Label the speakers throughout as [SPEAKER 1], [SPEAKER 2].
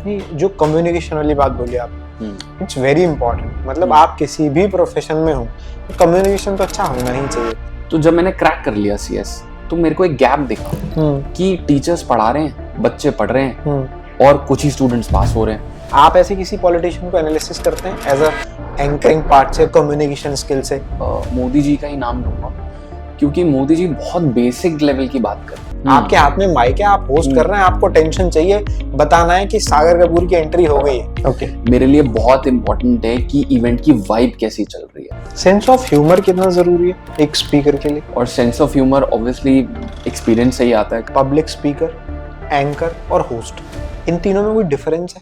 [SPEAKER 1] आपने जो कम्युनिकेशन वाली बात बोली आप, इट्स वेरी इंपॉर्टेंट। मतलब आप किसी भी प्रोफेशन में हो तो कम्युनिकेशन तो अच्छा होना ही चाहिए।
[SPEAKER 2] तो जब मैंने क्रैक कर लिया CS, तो मेरे को एक गैप दिखा कि टीचर्स पढ़ा रहे हैं, बच्चे पढ़ रहे हैं और कुछ ही स्टूडेंट्स पास हो रहे हैं।
[SPEAKER 1] आप ऐसे किसी पॉलिटिशियन को एनालिसिस करते हैं एज अ एंकरिंग पार्ट से, कम्युनिकेशन स्किल से?
[SPEAKER 2] मोदी जी का ही नाम लूंगा, क्योंकि मोदी जी बहुत बेसिक लेवल की बात करते हैं।
[SPEAKER 1] आपके हाथ में माइक है, आप होस्ट कर रहे हैं, आपको टेंशन चाहिए, बताना है कि सागर कपूर की एंट्री हो गई है। ओके।
[SPEAKER 2] मेरे लिए बहुत इंपॉर्टेंट है कि इवेंट की वाइब कैसी चल रही है।
[SPEAKER 1] सेंस ऑफ ह्यूमर कितना जरूरी है एक स्पीकर के लिए?
[SPEAKER 2] और sense of humour obviously experience से ही आता है।
[SPEAKER 1] पब्लिक स्पीकर, एंकर और होस्ट, इन तीनों में कोई डिफरेंस है?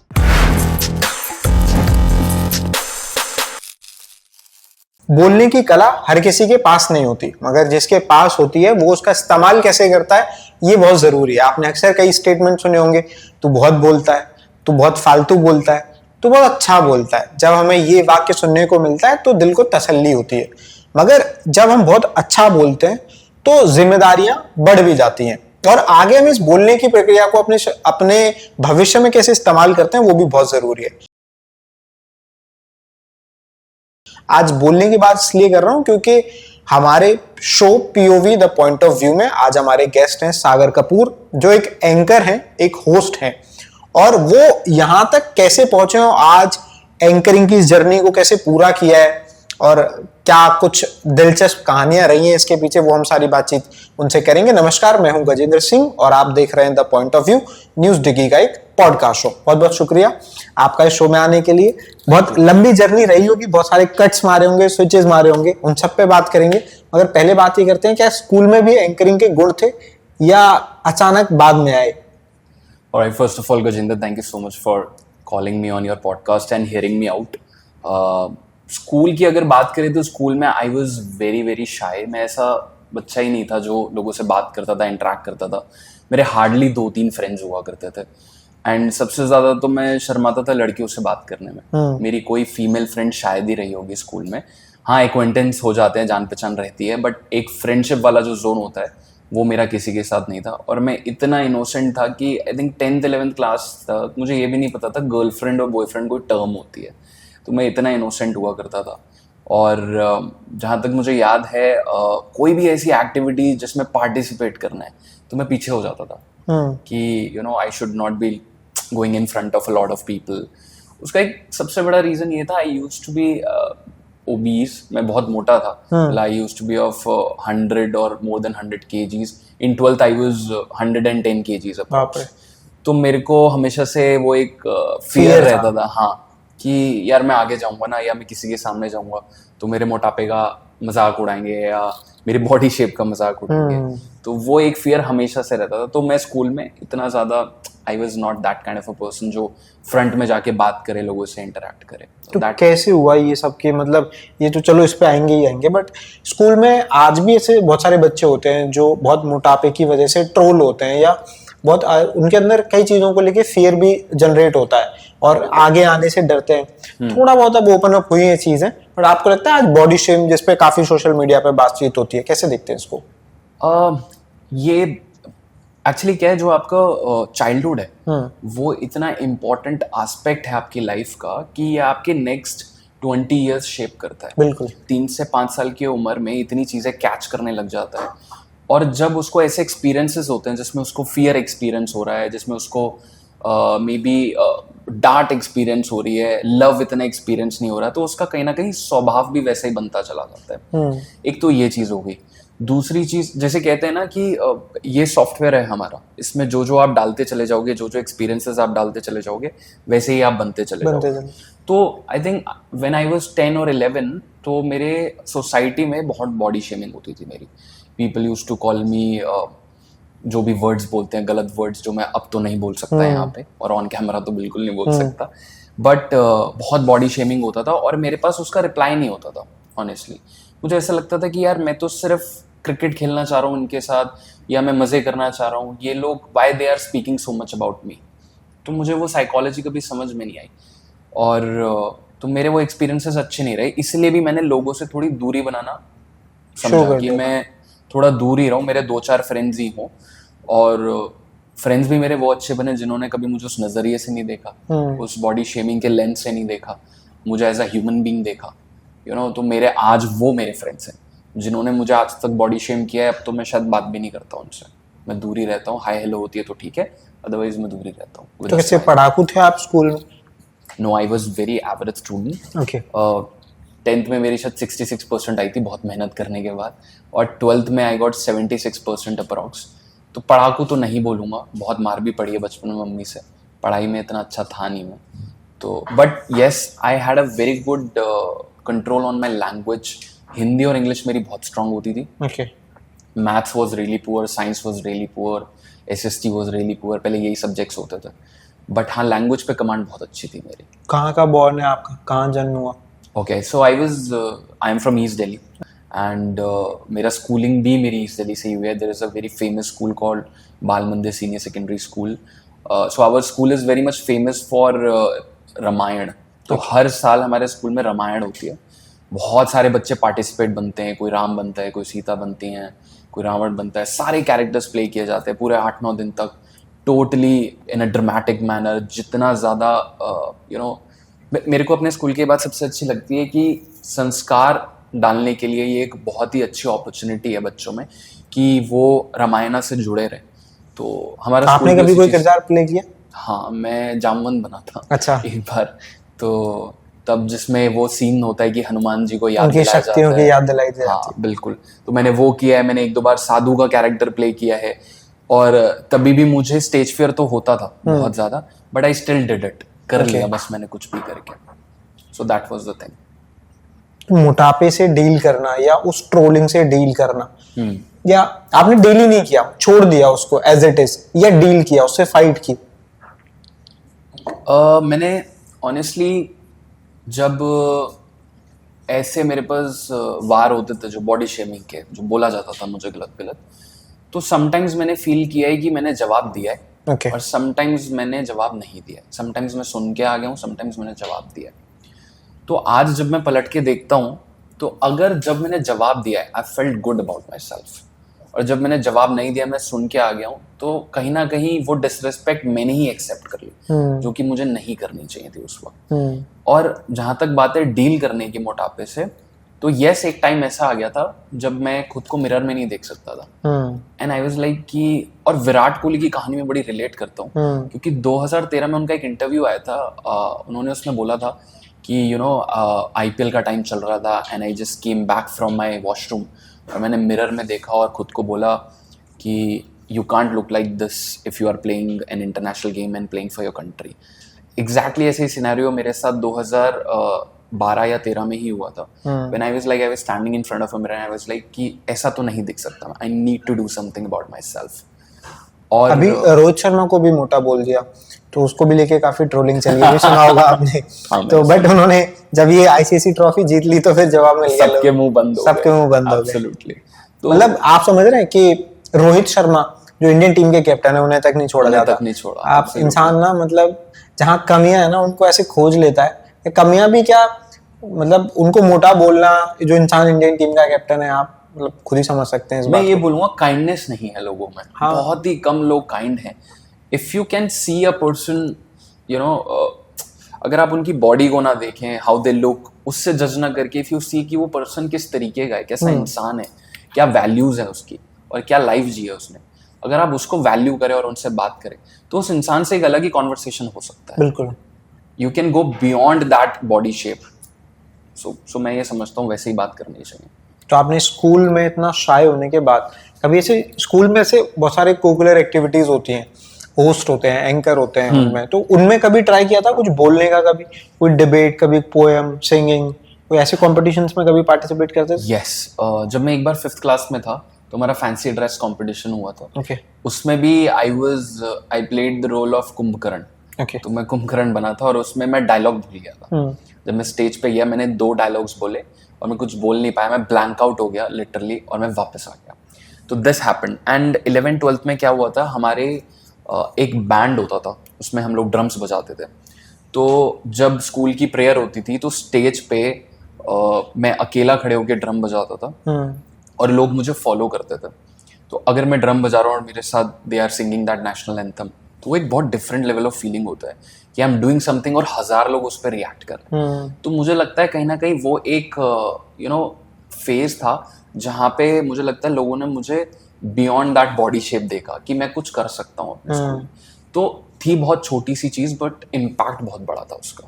[SPEAKER 1] बोलने की कला हर किसी के पास नहीं होती, मगर जिसके पास होती है वो उसका इस्तेमाल कैसे करता है ये बहुत जरूरी है। आपने अक्सर कई स्टेटमेंट सुने होंगे, तू बहुत बोलता है, तू बहुत फालतू बोलता है, तू बहुत अच्छा बोलता है। जब हमें ये वाक्य सुनने को मिलता है तो दिल को तसल्ली होती है, मगर जब हम बहुत अच्छा बोलते हैं तो जिम्मेदारियां बढ़ भी जाती हैं और आगे हम इस बोलने की प्रक्रिया को अपने भविष्य में कैसे इस्तेमाल करते हैं वो भी बहुत जरूरी है। आज बोलने की बात इसलिए कर रहा हूं क्योंकि हमारे show POV the point of view में आज हमारे गेस्ट हैं सागर कपूर, जो एक एंकर हैं, एक होस्ट हैं, और वो यहां तक कैसे पहुंचे हो, आज एंकरिंग की जर्नी को कैसे पूरा किया है और क्या कुछ दिलचस्प कहानियां रही हैं इसके पीछे, वो हम सारी बातचीत उनसे करेंगे। नमस्कार, मैं हूं गजेंद्र सिंह और आप देख रहे हैं the point of view, news Digi का एक पॉडकास्ट शो। बहुत बहुत शुक्रिया आपका इस शो में आने के लिए। बहुत लंबी जर्नी रही होगी, बहुत सारे कट्स मारे होंगे, स्विचेस मारे होंगे, उन सब पे बात करेंगे। मगर पहले बात ये करते हैं, क्या स्कूल में भी एंकरिंग के गुण थे या अचानक बाद में आए?
[SPEAKER 2] Alright, first of all, Gajendra, thank you so much for calling me on your podcast and hearing me out. School की अगर बात करें तो स्कूल में आई वॉज वेरी वेरी शाय। मैं ऐसा बच्चा ही नहीं था जो लोगों से बात करता था, इंटरेक्ट करता था। मेरे हार्डली 2-3 फ्रेंड्स हुआ करते थे एंड सबसे ज़्यादा तो मैं शर्माता था लड़कियों से बात करने में। मेरी कोई फीमेल फ्रेंड शायद ही रही होगी स्कूल में। हाँ, एक्वेंटेंस हो जाते हैं, जान पहचान रहती है, बट एक फ्रेंडशिप वाला जो जोन होता है वो मेरा किसी के साथ नहीं था। और मैं इतना इनोसेंट था कि आई थिंक 10th-11th क्लास तक मुझे ये भी नहीं पता था गर्लफ्रेंड और बॉयफ्रेंड कोई टर्म होती है। तो मैं इतना इनोसेंट हुआ करता था। और जहाँ तक मुझे याद है, कोई भी ऐसी एक्टिविटी जिसमें पार्टिसिपेट करना है तो मैं पीछे हो जाता था कि I should not be going in front of a lot of people. उसका एक सबसे बड़ा रीज़न ये था, I used to be obese. मैं बहुत मोटा था। I used to be of 100 और more than 100 kgs। In 12th I was 110 kgs approx. तो मेरे को हमेशा से वो एक फियर रहता था, हाँ, कि यार मैं आगे जाऊंगा ना, या मैं किसी के सामने जाऊंगा तो मेरे मोटापे का मजाक उड़ाएंगे या मेरी बॉडी शेप का मजाक उड़ाएंगे। तो वो एक फियर हमेशा से रहता था। तो मैं स्कूल में इतना ज़्यादा I was not that kind of a person जो फ्रंट में जाके बात करे, लोगों से इंटरेक्ट करे।
[SPEAKER 1] तो कैसे हुआ ये सब? के मतलब ये तो चलो इस पे आएंगे ही आएंगे, बट स्कूल में आज भी ऐसे बहुत सारे बच्चे होते हैं जो बहुत मोटापे की वजह से ट्रोल होते हैं, या बहुत उनके अंदर कई चीजों को लेके फियर भी जनरेट होता है और आगे आने से डरते हैं। थोड़ा बहुत अब ओपन अप हुई है चीजें, बट आपको लगता है आज बॉडी शेम जिसपे काफी सोशल मीडिया पे बातचीत होती है, कैसे देखते हैं इसको?
[SPEAKER 2] ये एक्चुअली क्या है, जो आपका चाइल्डहुड है वो इतना इम्पोर्टेंट एस्पेक्ट है आपकी लाइफ का कि ये आपके नेक्स्ट 20 years शेप करता है।
[SPEAKER 1] बिल्कुल।
[SPEAKER 2] 3 से 5 साल की उम्र में इतनी चीज़ें कैच करने लग जाता है, और जब उसको ऐसे एक्सपीरियंसेस होते हैं जिसमें उसको फियर एक्सपीरियंस हो रहा है, जिसमें उसको मे बी डांट एक्सपीरियंस हो रही है, लव इतना एक्सपीरियंस नहीं हो रहा, तो उसका कहीं ना कहीं स्वभाव भी वैसा ही बनता चला जाता है। एक तो ये चीज़ हो गई। दूसरी चीज़, जैसे कहते हैं ना कि ये सॉफ्टवेयर है हमारा, इसमें जो जो आप डालते चले जाओगे, जो जो एक्सपीरियंसेस आप डालते चले जाओगे, वैसे ही आप बनते चले जाओगे। तो I think when I was 10 और 11 तो मेरे सोसाइटी में बहुत बॉडी शेमिंग होती थी मेरी। People used to call me जो भी वर्ड्स बोलते हैं, गलत वर्ड्स जो मैं अब तो नहीं बोल सकता यहाँ पे, और ऑन कैमरा तो बिल्कुल नहीं बोल सकता, बट बहुत बॉडी शेमिंग होता था और मेरे पास उसका रिप्लाई नहीं होता था। ऑनेस्टली मुझे ऐसा लगता था कि यार मैं तो सिर्फ क्रिकेट खेलना चाह रहा हूँ इनके साथ, या मैं मज़े करना चाह रहा हूँ, ये लोग why they are speaking so much about me. तो मुझे वो साइकोलॉजी कभी समझ में नहीं आई, और तो मेरे वो एक्सपीरियंसेस अच्छे नहीं रहे। इसलिए भी मैंने लोगों से थोड़ी दूरी बनाना समझा कि मैं थोड़ा दूर ही रहूँ, मेरे 2-4 फ्रेंड्स ही हों, और फ्रेंड्स भी मेरे वो अच्छे बने जिन्होंने कभी मुझे उस नज़रिए से नहीं देखा, उस बॉडी शेमिंग के लेंस से नहीं देखा, मुझे एज अ ह्यूमन बीइंग देखा, तो मेरे आज वो मेरे फ्रेंड्स हैं जिन्होंने मुझे आज तक बॉडी शेम किया है। अब तो मैं शायद बात भी नहीं करता उनसे, मैं दूर ही रहता हूँ। हाय हेलो होती है तो ठीक है, अदरवाइज मैं दूर ही रहता हूँ।
[SPEAKER 1] तो कैसे पढ़ाकू थे आप स्कूल में?
[SPEAKER 2] No, I was very average student.
[SPEAKER 1] Okay.
[SPEAKER 2] 10th में मेरी शायद 66% आई थी बहुत मेहनत करने के बाद, और 12th में आई गॉट 76% अप्रॉक्स। तो पढ़ाकू तो नहीं बोलूँगा, बहुत मार भी पड़ी है बचपन में मम्मी से, पढ़ाई में इतना अच्छा था नहीं मैं तो। But yes, I had a very good control on my language. Hindi और इंग्लिश मेरी बहुत स्ट्रांग होती थी।
[SPEAKER 1] Okay.
[SPEAKER 2] Maths was really poor, science was really poor, SST was really poor, पहले यही सब्जेक्ट्स होते थे। बट हाँ, लैंग्वेज पे कमांड बहुत अच्छी थी मेरी।
[SPEAKER 1] कहाँ का बॉर्न है आपका, कहाँ जन्म हुआ?
[SPEAKER 2] Okay, so I am from East Delhi, and मेरा स्कूलिंग भी मेरी ईस्ट दिल्ली से ही हुई है। There is a very famous school called Bal Mandir senior secondary school. So our school is very much famous for Ramayan. तो हर साल हमारे स्कूल में रामायण होती है, बहुत सारे बच्चे पार्टिसिपेट बनते हैं, कोई राम बनता है, कोई सीता बनती हैं, कोई रावण बनता है, सारे कैरेक्टर्स प्ले किए जाते हैं पूरे 8-9 दिन तक, totally in a dramatic manner. जितना ज़्यादा मेरे को अपने स्कूल की बात सबसे अच्छी लगती है कि संस्कार डालने के लिए ये एक बहुत ही अच्छी अपॉर्चुनिटी है बच्चों में कि वो रामायण से जुड़े रहे। तो हमारा
[SPEAKER 1] आपने कभी कोई किरदार प्ले किया?
[SPEAKER 2] हाँ, मैं जामवंत बना था।
[SPEAKER 1] अच्छा।
[SPEAKER 2] एक बार तो तब जिसमें वो सीन होता है कि हनुमान जी को याद
[SPEAKER 1] उनकी
[SPEAKER 2] दिलाया जाता
[SPEAKER 1] शक्तियों की
[SPEAKER 2] है।
[SPEAKER 1] याद दिलाई जाती है।
[SPEAKER 2] हाँ बिल्कुल, तो मैंने वो किया है। मैंने 1-2 बार साधु का कैरेक्टर प्ले किया है, और तभी भी मुझे स्टेज फियर तो होता था बहुत ज्यादा, but I still did it, कर लिया बस मैंने कुछ भी करके। So that was the thing.
[SPEAKER 1] मोटापे से डील करना या उस ट्रोलिंग से डील करना, या आपने डील ही नहीं किया, छोड़ दिया उसको एज इट इज, या डील किया, उससे फाइट की?
[SPEAKER 2] मैंने ऑनेस्टली जब ऐसे मेरे पास वार होते थे जो बॉडी शेमिंग के, जो बोला जाता था मुझे गलत गलत, तो समटाइम्स मैंने फील किया है कि मैंने जवाब दिया है,
[SPEAKER 1] Okay.
[SPEAKER 2] और समटाइम्स मैंने जवाब नहीं दिया। समटाइम्स मैं सुन के आ गया हूँ, समटाइम्स मैंने जवाब दिया है। तो आज जब मैं पलट के देखता हूँ, तो अगर जब मैंने जवाब दिया है, I felt good about myself, और जब मैंने जवाब नहीं दिया, मैं सुन के आ गया हूँ, तो कहीं ना कहीं वो डिसरिस्पेक्ट मैंने ही एक्सेप्ट कर ली, जो कि मुझे नहीं करनी चाहिए थी उस वक्त। और जहाँ तक बात है डील करने की मोटापे से, तो यस, एक टाइम ऐसा आ गया था जब मैं खुद को मिरर में नहीं देख सकता था, एंड आई वाज लाइक कि, और विराट कोहली की कहानी में बड़ी रिलेट करता हूँ, क्योंकि 2013 में उनका एक इंटरव्यू आया था, उन्होंने उसमें बोला था कि IPL का टाइम चल रहा था, and I just came back from my washroom, और मैंने मिरर में देखा और खुद को बोला कि you can't look like this if you are playing an international game and playing for your country. Exactly ऐसे ही सिनेरियो मेरे साथ 2012 या 13 में ही हुआ था, when I was standing in front of a mirror, I was like कि ऐसा तो नहीं दिख सकता, I need to do something about myself. और
[SPEAKER 1] अभी रोहित शर्मा को भी मोटा बोल दिया, तो उसको भी लेके काफी ट्रोलिंग चली है, सुना होगा आपने। तो बट उन्होंने जब ये ICC ट्रॉफी जीत ली तो फिर जवाब मिल गया,
[SPEAKER 2] सबके मुंह बंद हो गए। एब्सोल्युटली।
[SPEAKER 1] तो मतलब आप समझ रहे हैं कि रोहित शर्मा जो इंडियन टीम के कैप्टन है, उन्हें तक नहीं छोड़ा जाता। आप इंसान ना, मतलब जहाँ कमियां है ना उनको ऐसे खोज लेता है। कमियां भी क्या, मतलब उनको मोटा बोलना, जो इंसान इंडियन टीम का कैप्टन है, आप मतलब खुद ही समझ सकते हैं इस बात को।
[SPEAKER 2] मैं ये बोलूंगा काइंडनेस नहीं है लोगों में। हाँ। बहुत ही कम लोग काइंड हैं। If you can see a person, अगर आप उनकी बॉडी को ना देखें, हाउ दे लुक, उससे जज ना करके, इफ यू सी कि वो पर्सन किस तरीके का है, कैसा इंसान है, क्या वैल्यूज है उसकी, और क्या लाइफ जी है उसने, अगर आप उसको वैल्यू करें और उनसे बात करें, तो उस इंसान से एक अलग ही कॉन्वर्सेशन हो सकता है।
[SPEAKER 1] बिल्कुल।
[SPEAKER 2] You can go beyond that body shape. So मैं ये समझता हूँ वैसे ही बात करनी चाहिए।
[SPEAKER 1] तो आपने स्कूल में इतना शाय होने के बाद कभी ऐसे, स्कूल में ऐसे बहुत सारे कोकुलर एक्टिविटीज होती हैं, होस्ट होते हैं, एंकर होते हैं उनमें, तो उनमें कभी ट्राई किया था कुछ बोलने का? कभी कोई डिबेट, कभी पोएम, सिंगिंग, कोई ऐसे कॉम्पिटिशन्स में कभी पार्टिसिपेट करते थे?
[SPEAKER 2] यस, जब मैं एक बार 5th क्लास में था तो हमारा फैंसी ड्रेस कंपटीशन हुआ था।
[SPEAKER 1] Okay.
[SPEAKER 2] उसमें भी I played the role of Kumbhakarna.
[SPEAKER 1] Okay.
[SPEAKER 2] तो मैं कुंभकर्ण बना था, और उसमें मैं डायलॉग भूल गया था। जब मैं स्टेज पे गया, मैंने 2 डायलॉग्स बोले और मैं कुछ बोल नहीं पाया, मैं ब्लैंक आउट हो गया लिटरली, और मैं वापस आ गया। तो दिस हैपेंड। एंड 11th-12th में क्या हुआ था, हमारे एक बैंड होता था, उसमें हम लोग ड्रम्स बजाते थे। तो जब स्कूल की प्रेयर होती थी तो स्टेज पे मैं अकेला खड़े होकर ड्रम बजाता था, और लोग मुझे फॉलो करते थे। तो अगर मैं ड्रम बजा रहा हूँ और मेरे साथ they are singing that national anthem, तो वो एक बहुत डिफरेंट लेवल ऑफ फीलिंग होता है कि आई एम डूइंग समथिंग और 1000 लोग उस पर रिएक्ट कर रहे हैं। तो मुझे लगता है कहीं ना कहीं वो एक फेज था जहाँ पे मुझे लगता है लोगों ने मुझे बियॉन्ड दैट बॉडी शेप देखा कि मैं कुछ कर सकता हूँ अपने स्कूल में। तो थी बहुत छोटी सी चीज़ बट इम्पैक्ट बहुत बड़ा था उसका।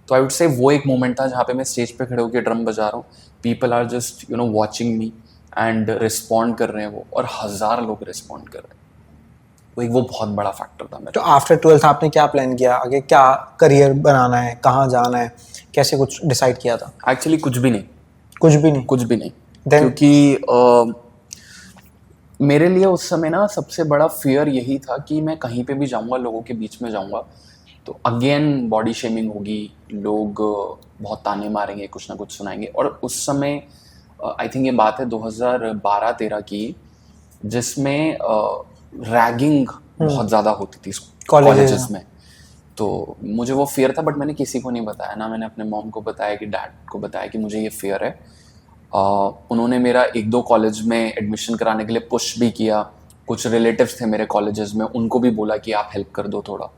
[SPEAKER 2] तो आई वुड से वो एक मोमेंट था जहाँ पे मैं स्टेज पे खड़े होकर ड्रम बजा रहा हूँ, people are just watching me and respond कर रहे हैं वो, और 1000 लोग रिस्पॉन्ड कर रहे हैं। वो बहुत बड़ा फैक्टर था मेरा।
[SPEAKER 1] तो आफ्टर 12th आपने क्या प्लान किया आगे, क्या करियर बनाना है, कहाँ जाना है, कैसे कुछ डिसाइड किया था?
[SPEAKER 2] एक्चुअली कुछ भी नहीं।
[SPEAKER 1] कुछ भी नहीं?
[SPEAKER 2] कुछ भी नहीं।
[SPEAKER 1] Then?
[SPEAKER 2] क्योंकि मेरे लिए उस समय ना सबसे बड़ा फियर यही था कि मैं कहीं पे भी जाऊंगा, लोगों के बीच में जाऊंगा तो अगेन बॉडी शेमिंग होगी, लोग बहुत ताने मारेंगे, कुछ ना कुछ सुनाएंगे। और उस समय आई थिंक ये बात है 2012-13 की, जिसमें रैगिंग बहुत ज़्यादा होती थी कॉलेजेस में। तो मुझे वो फियर था बट मैंने किसी को नहीं बताया, ना मैंने अपने मॉम को बताया कि डैड को बताया कि मुझे ये फियर है। उन्होंने मेरा 1-2 कॉलेज में एडमिशन कराने के लिए पुश भी किया। कुछ रिलेटिव्स थे मेरे कॉलेजेस में, उनको भी बोला कि आप हेल्प कर दो थोड़ा।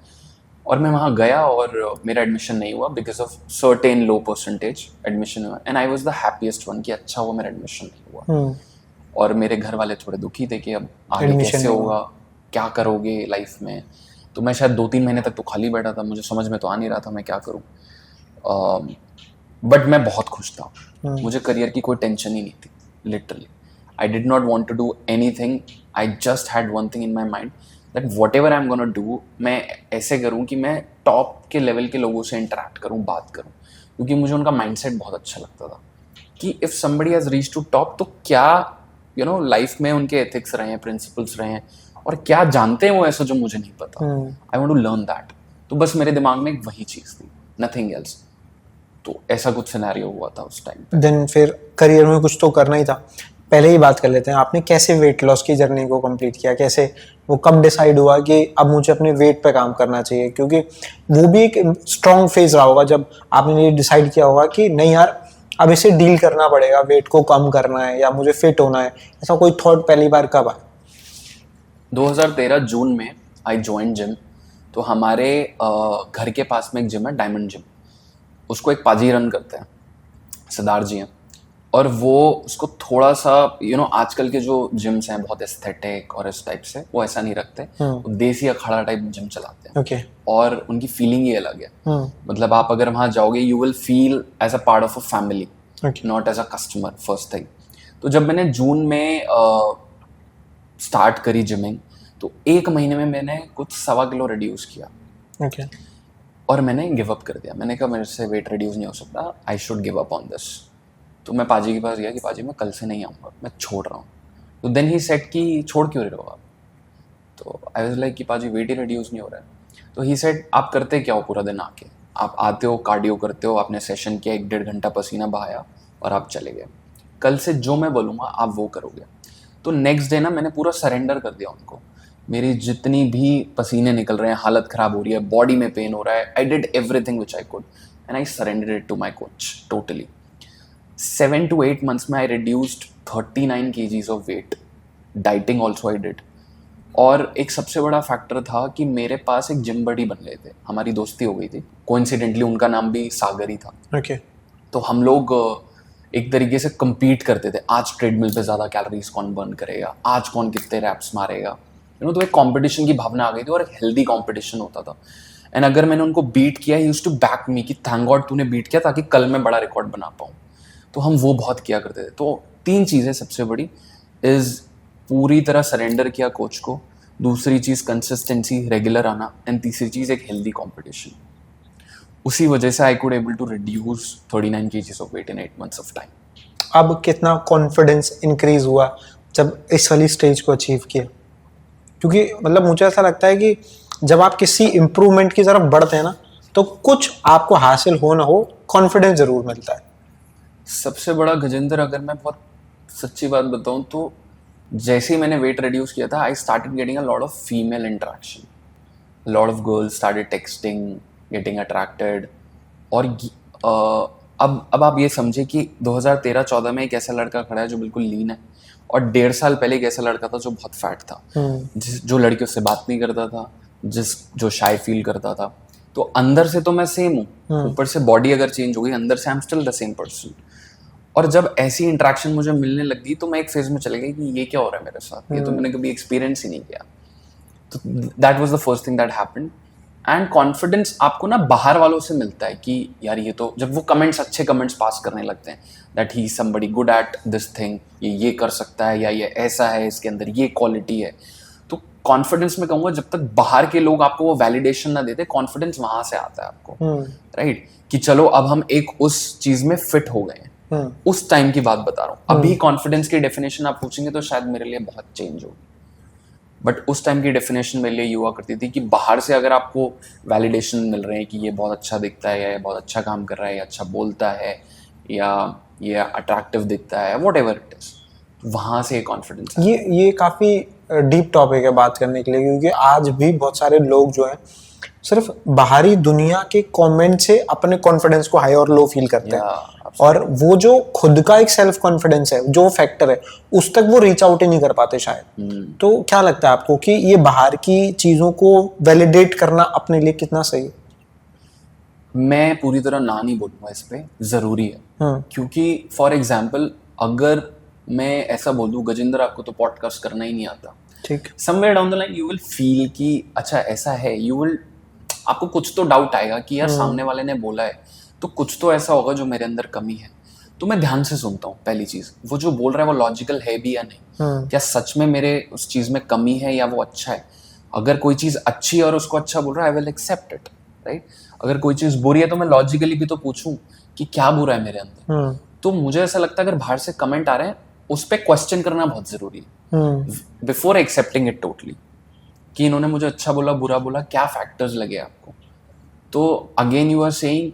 [SPEAKER 2] और मैं वहाँ गया और मेरा एडमिशन नहीं हुआ because of certain low percentage admission हुआ। And I was the happiest one कि अच्छा हुआ मेरा एडमिशन नहीं हुआ। और मेरे घर वाले थोड़े दुखी थे कि अब आगे कैसे होगा, क्या करोगे लाइफ में। तो मैं शायद 2-3 महीने तक तो खाली बैठा था, मुझे समझ में तो आ नहीं रहा था मैं क्या करूँ। बट मैं बहुत खुश था। मुझे करियर की कोई टेंशन ही नहीं थी, literally. I did not want to do anything, I just had one thing in my mind that whatever I am gonna do, मैं ऐसे करूँ कि मैं टॉप के लेवल के लोगों से इंटरेक्ट करूँ, बात करूँ। क्योंकि मुझे उनका माइंडसेट बहुत अच्छा लगता था कि if somebody has reach to top तो क्या लाइफ में उनके एथिक्स रहे हैं, प्रिंसिपल्स रहे हैं, और क्या जानते हैं वो ऐसा जो मुझे नहीं पता। I want to learn that. तो बस मेरे दिमाग में एक वही चीज़ थी, नथिंग एल्स। तो ऐसा कुछ सिनेरियो हुआ था उस टाइम पे।
[SPEAKER 1] देन फिर करियर में कुछ तो करना ही था। पहले ही बात कर लेते हैं, आपने कैसे वेट लॉस की जर्नी को कंप्लीट किया, कैसे वो कब डिसाइड हुआ कि अब मुझे अपने वेट पे काम करना चाहिए? क्योंकि वो भी एक स्ट्रॉन्ग फेज रहा होगा जब आपने ये डिसाइड किया होगा कि नहीं यार अब इसे डील करना पड़ेगा, वेट को कम करना है या मुझे फिट होना है। ऐसा कोई थॉट पहली बार कब आया?
[SPEAKER 2] 2013 जून में आई ज्वाइन जिम। तो हमारे घर के पास में एक जिम है, डायमंड जिम। उसको एक पाजी रन करते हैं, सरदार जी हैं। और वो उसको थोड़ा सा आजकल के जो जिम्स हैं बहुत एस्थेटिक और इस टाइप से, वो ऐसा नहीं रखते। वो देसी अखाड़ा टाइप जिम चलाते हैं।
[SPEAKER 1] Okay.
[SPEAKER 2] और उनकी फीलिंग ही अलग है। मतलब आप अगर वहाँ जाओगे you will feel as a part of a family, not as a customer, first thing. तो जब मैंने जून में स्टार्ट करी जिमिंग तो 1 महीने में मैंने कुछ 1.25 किलो रिड्यूस किया।
[SPEAKER 1] Okay.
[SPEAKER 2] और मैंने गिव अप कर दिया। मैंने कहा मेरे से वेट रिड्यूस नहीं हो सकता, I should give up on this. तो मैं पाजी के पास गया कि पाजी मैं कल से नहीं आऊँगा, मैं छोड़ रहा हूँ। तो देन ही सेड कि छोड़ क्यों रहे हो आप? तो आई वाज लाइक कि पाजी वेट ही रिड्यूस नहीं हो रहा है। तो ही सेड आप करते क्या हो पूरा दिन आके? आप आते हो, कार्डियो करते हो, आपने सेशन किया, 1-1.5 घंटा पसीना बहाया और आप चले गए। कल से जो मैं बोलूँगा आप वो करोगे। तो नेक्स्ट डे ना मैंने पूरा सरेंडर कर दिया उनको। मेरी जितनी भी पसीने निकल रहे हैं, हालत ख़राब हो रही है, बॉडी में पेन हो रहा है, I did everything which I could and I surrender it to my coach totally. 7 to 8 months में आई रिड्यूस्ड 39 kgs ऑफ वेट। Dieting also I did. और एक सबसे बड़ा फैक्टर था कि मेरे पास एक जिम बडी बन गए थे, हमारी दोस्ती हो गई थी। कोइंसिडेंटली उनका नाम भी सागर ही था।
[SPEAKER 1] Okay.
[SPEAKER 2] तो हम लोग एक तरीके से compete करते थे, आज ट्रेडमिल पे ज़्यादा कैलोरीज कौन बर्न करेगा, आज कौन कितने रैप्स मारेगा। तो एक कंपटीशन की भावना आ गई थी और एक हेल्दी कंपटीशन होता था। एंड अगर मैंने उनको बीट किया, he used to back me कि थैंक गॉड तूने बीट किया ताकि कल मैं बड़ा रिकॉर्ड बना पाऊँ। तो हम वो बहुत किया करते थे। तो 3 चीज़ें सबसे बड़ी इज़ पूरी तरह सरेंडर किया कोच को, दूसरी चीज़ कंसिस्टेंसी, रेगुलर आना, एंड तीसरी चीज़ एक हेल्दी कंपटीशन। उसी वजह से I could able to reduce 39 kgs of weight in 8 months of time.
[SPEAKER 1] अब कितना कॉन्फिडेंस इंक्रीज हुआ जब इस वाली स्टेज को अचीव किया? क्योंकि मतलब मुझे ऐसा लगता है कि जब आप किसी इम्प्रूवमेंट की तरफ बढ़ते हैं ना तो कुछ आपको हासिल हो ना हो, कॉन्फिडेंस जरूर मिलता है।
[SPEAKER 2] सबसे बड़ा गजेंद्र, अगर मैं बहुत सच्ची बात बताऊं तो जैसे ही मैंने वेट रिड्यूस किया था, I started getting a lot of female interaction. Lot of girls started texting, getting attracted. और अब आप ये समझे कि 2013-14 में एक ऐसा लड़का खड़ा है जो बिल्कुल लीन है, और 1.5 साल पहले एक ऐसा लड़का था जो बहुत फैट था, जो लड़कियों से बात नहीं करता था, जो शाय फील करता था। तो अंदर से तो मैं सेम हूँ, ऊपर से बॉडी अगर चेंज हो गई, अंदर से I am still the same person. और जब ऐसी इंटरेक्शन मुझे मिलने लगी तो मैं एक फेज में चले गई कि ये क्या हो रहा है मेरे साथ, ये तो मैंने कभी एक्सपीरियंस ही नहीं किया। तो that was the first thing that happened. And confidence आपको ना बाहर वालों से मिलता है कि यार ये तो, जब वो कमेंट्स, अच्छे कमेंट्स पास करने लगते हैं that he somebody good at this thing, ये कर सकता है, या ये ऐसा है, इसके अंदर ये क्वालिटी है। तो कॉन्फिडेंस में कहूँगा जब तक बाहर के लोग आपको वो वैलिडेशन ना देते, कॉन्फिडेंस वहां से आता है आपको, राइट? कि चलो अब हम एक उस चीज में फिट हो गए हैं। उस टाइम की बात बता रहा हूँ। अभी कॉन्फिडेंस की डेफिनेशन आप पूछेंगे तो शायद मेरे लिए बहुत चेंज होगी, बट उस टाइम की डेफिनेशन मेरे लिए ये हुआ करती थी कि बाहर से अगर आपको वैलिडेशन मिल रहे हैं कि ये बहुत अच्छा दिखता है, या ये बहुत अच्छा काम कर रहा है, या अच्छा बोलता है, या ये अट्रैक्टिव दिखता है, वॉट एवर इट इज, वहां से कॉन्फिडेंस।
[SPEAKER 1] ये काफी डीप टॉपिक है बात करने के लिए, क्योंकि आज भी बहुत सारे लोग जो हैं सिर्फ बाहरी दुनिया के कमेंट से अपने कॉन्फिडेंस को हाई और लो फील करते हैं, और वो जो खुद का एक सेल्फ कॉन्फिडेंस है, जो फैक्टर है, उस तक वो रीच आउट ही नहीं कर पाते शायद। तो क्या लगता है आपको कि ये बाहर की चीजों को वैलिडेट करना अपने लिए कितना सही है?
[SPEAKER 2] मैं पूरी तरह ना नहीं बोलूँगा इस पे, जरूरी है। क्योंकि फॉर एग्जाम्पल अगर मैं ऐसा बोल दूं, गजेंद्र आपको तो पॉडकास्ट करना ही नहीं आता,
[SPEAKER 1] ठीक,
[SPEAKER 2] somewhere down the line you will feel कि अच्छा ऐसा है, आपको कुछ तो डाउट आएगा कि यार सामने वाले ने बोला है तो कुछ तो ऐसा होगा जो मेरे अंदर कमी है। तो मैं ध्यान से सुनता हूँ। पहली चीज, वो जो बोल रहा है वो लॉजिकल है भी या नहीं, क्या सच में मेरे उस चीज में कमी है या वो अच्छा है। अगर कोई चीज अच्छी है और उसको अच्छा बोल रहा है, I will accept it, right? अगर कोई चीज बुरी है तो मैं लॉजिकली भी तो पूछूं कि क्या बुरा है मेरे अंदर। तो मुझे ऐसा लगता है अगर बाहर से कमेंट आ रहे हैं उस पर क्वेश्चन करना बहुत जरूरी है बिफोर एक्सेप्टिंग इट टोटली, कि इन्होंने मुझे अच्छा बोला, बुरा बोला, क्या फैक्टर्स लगे आपको। तो again you are saying,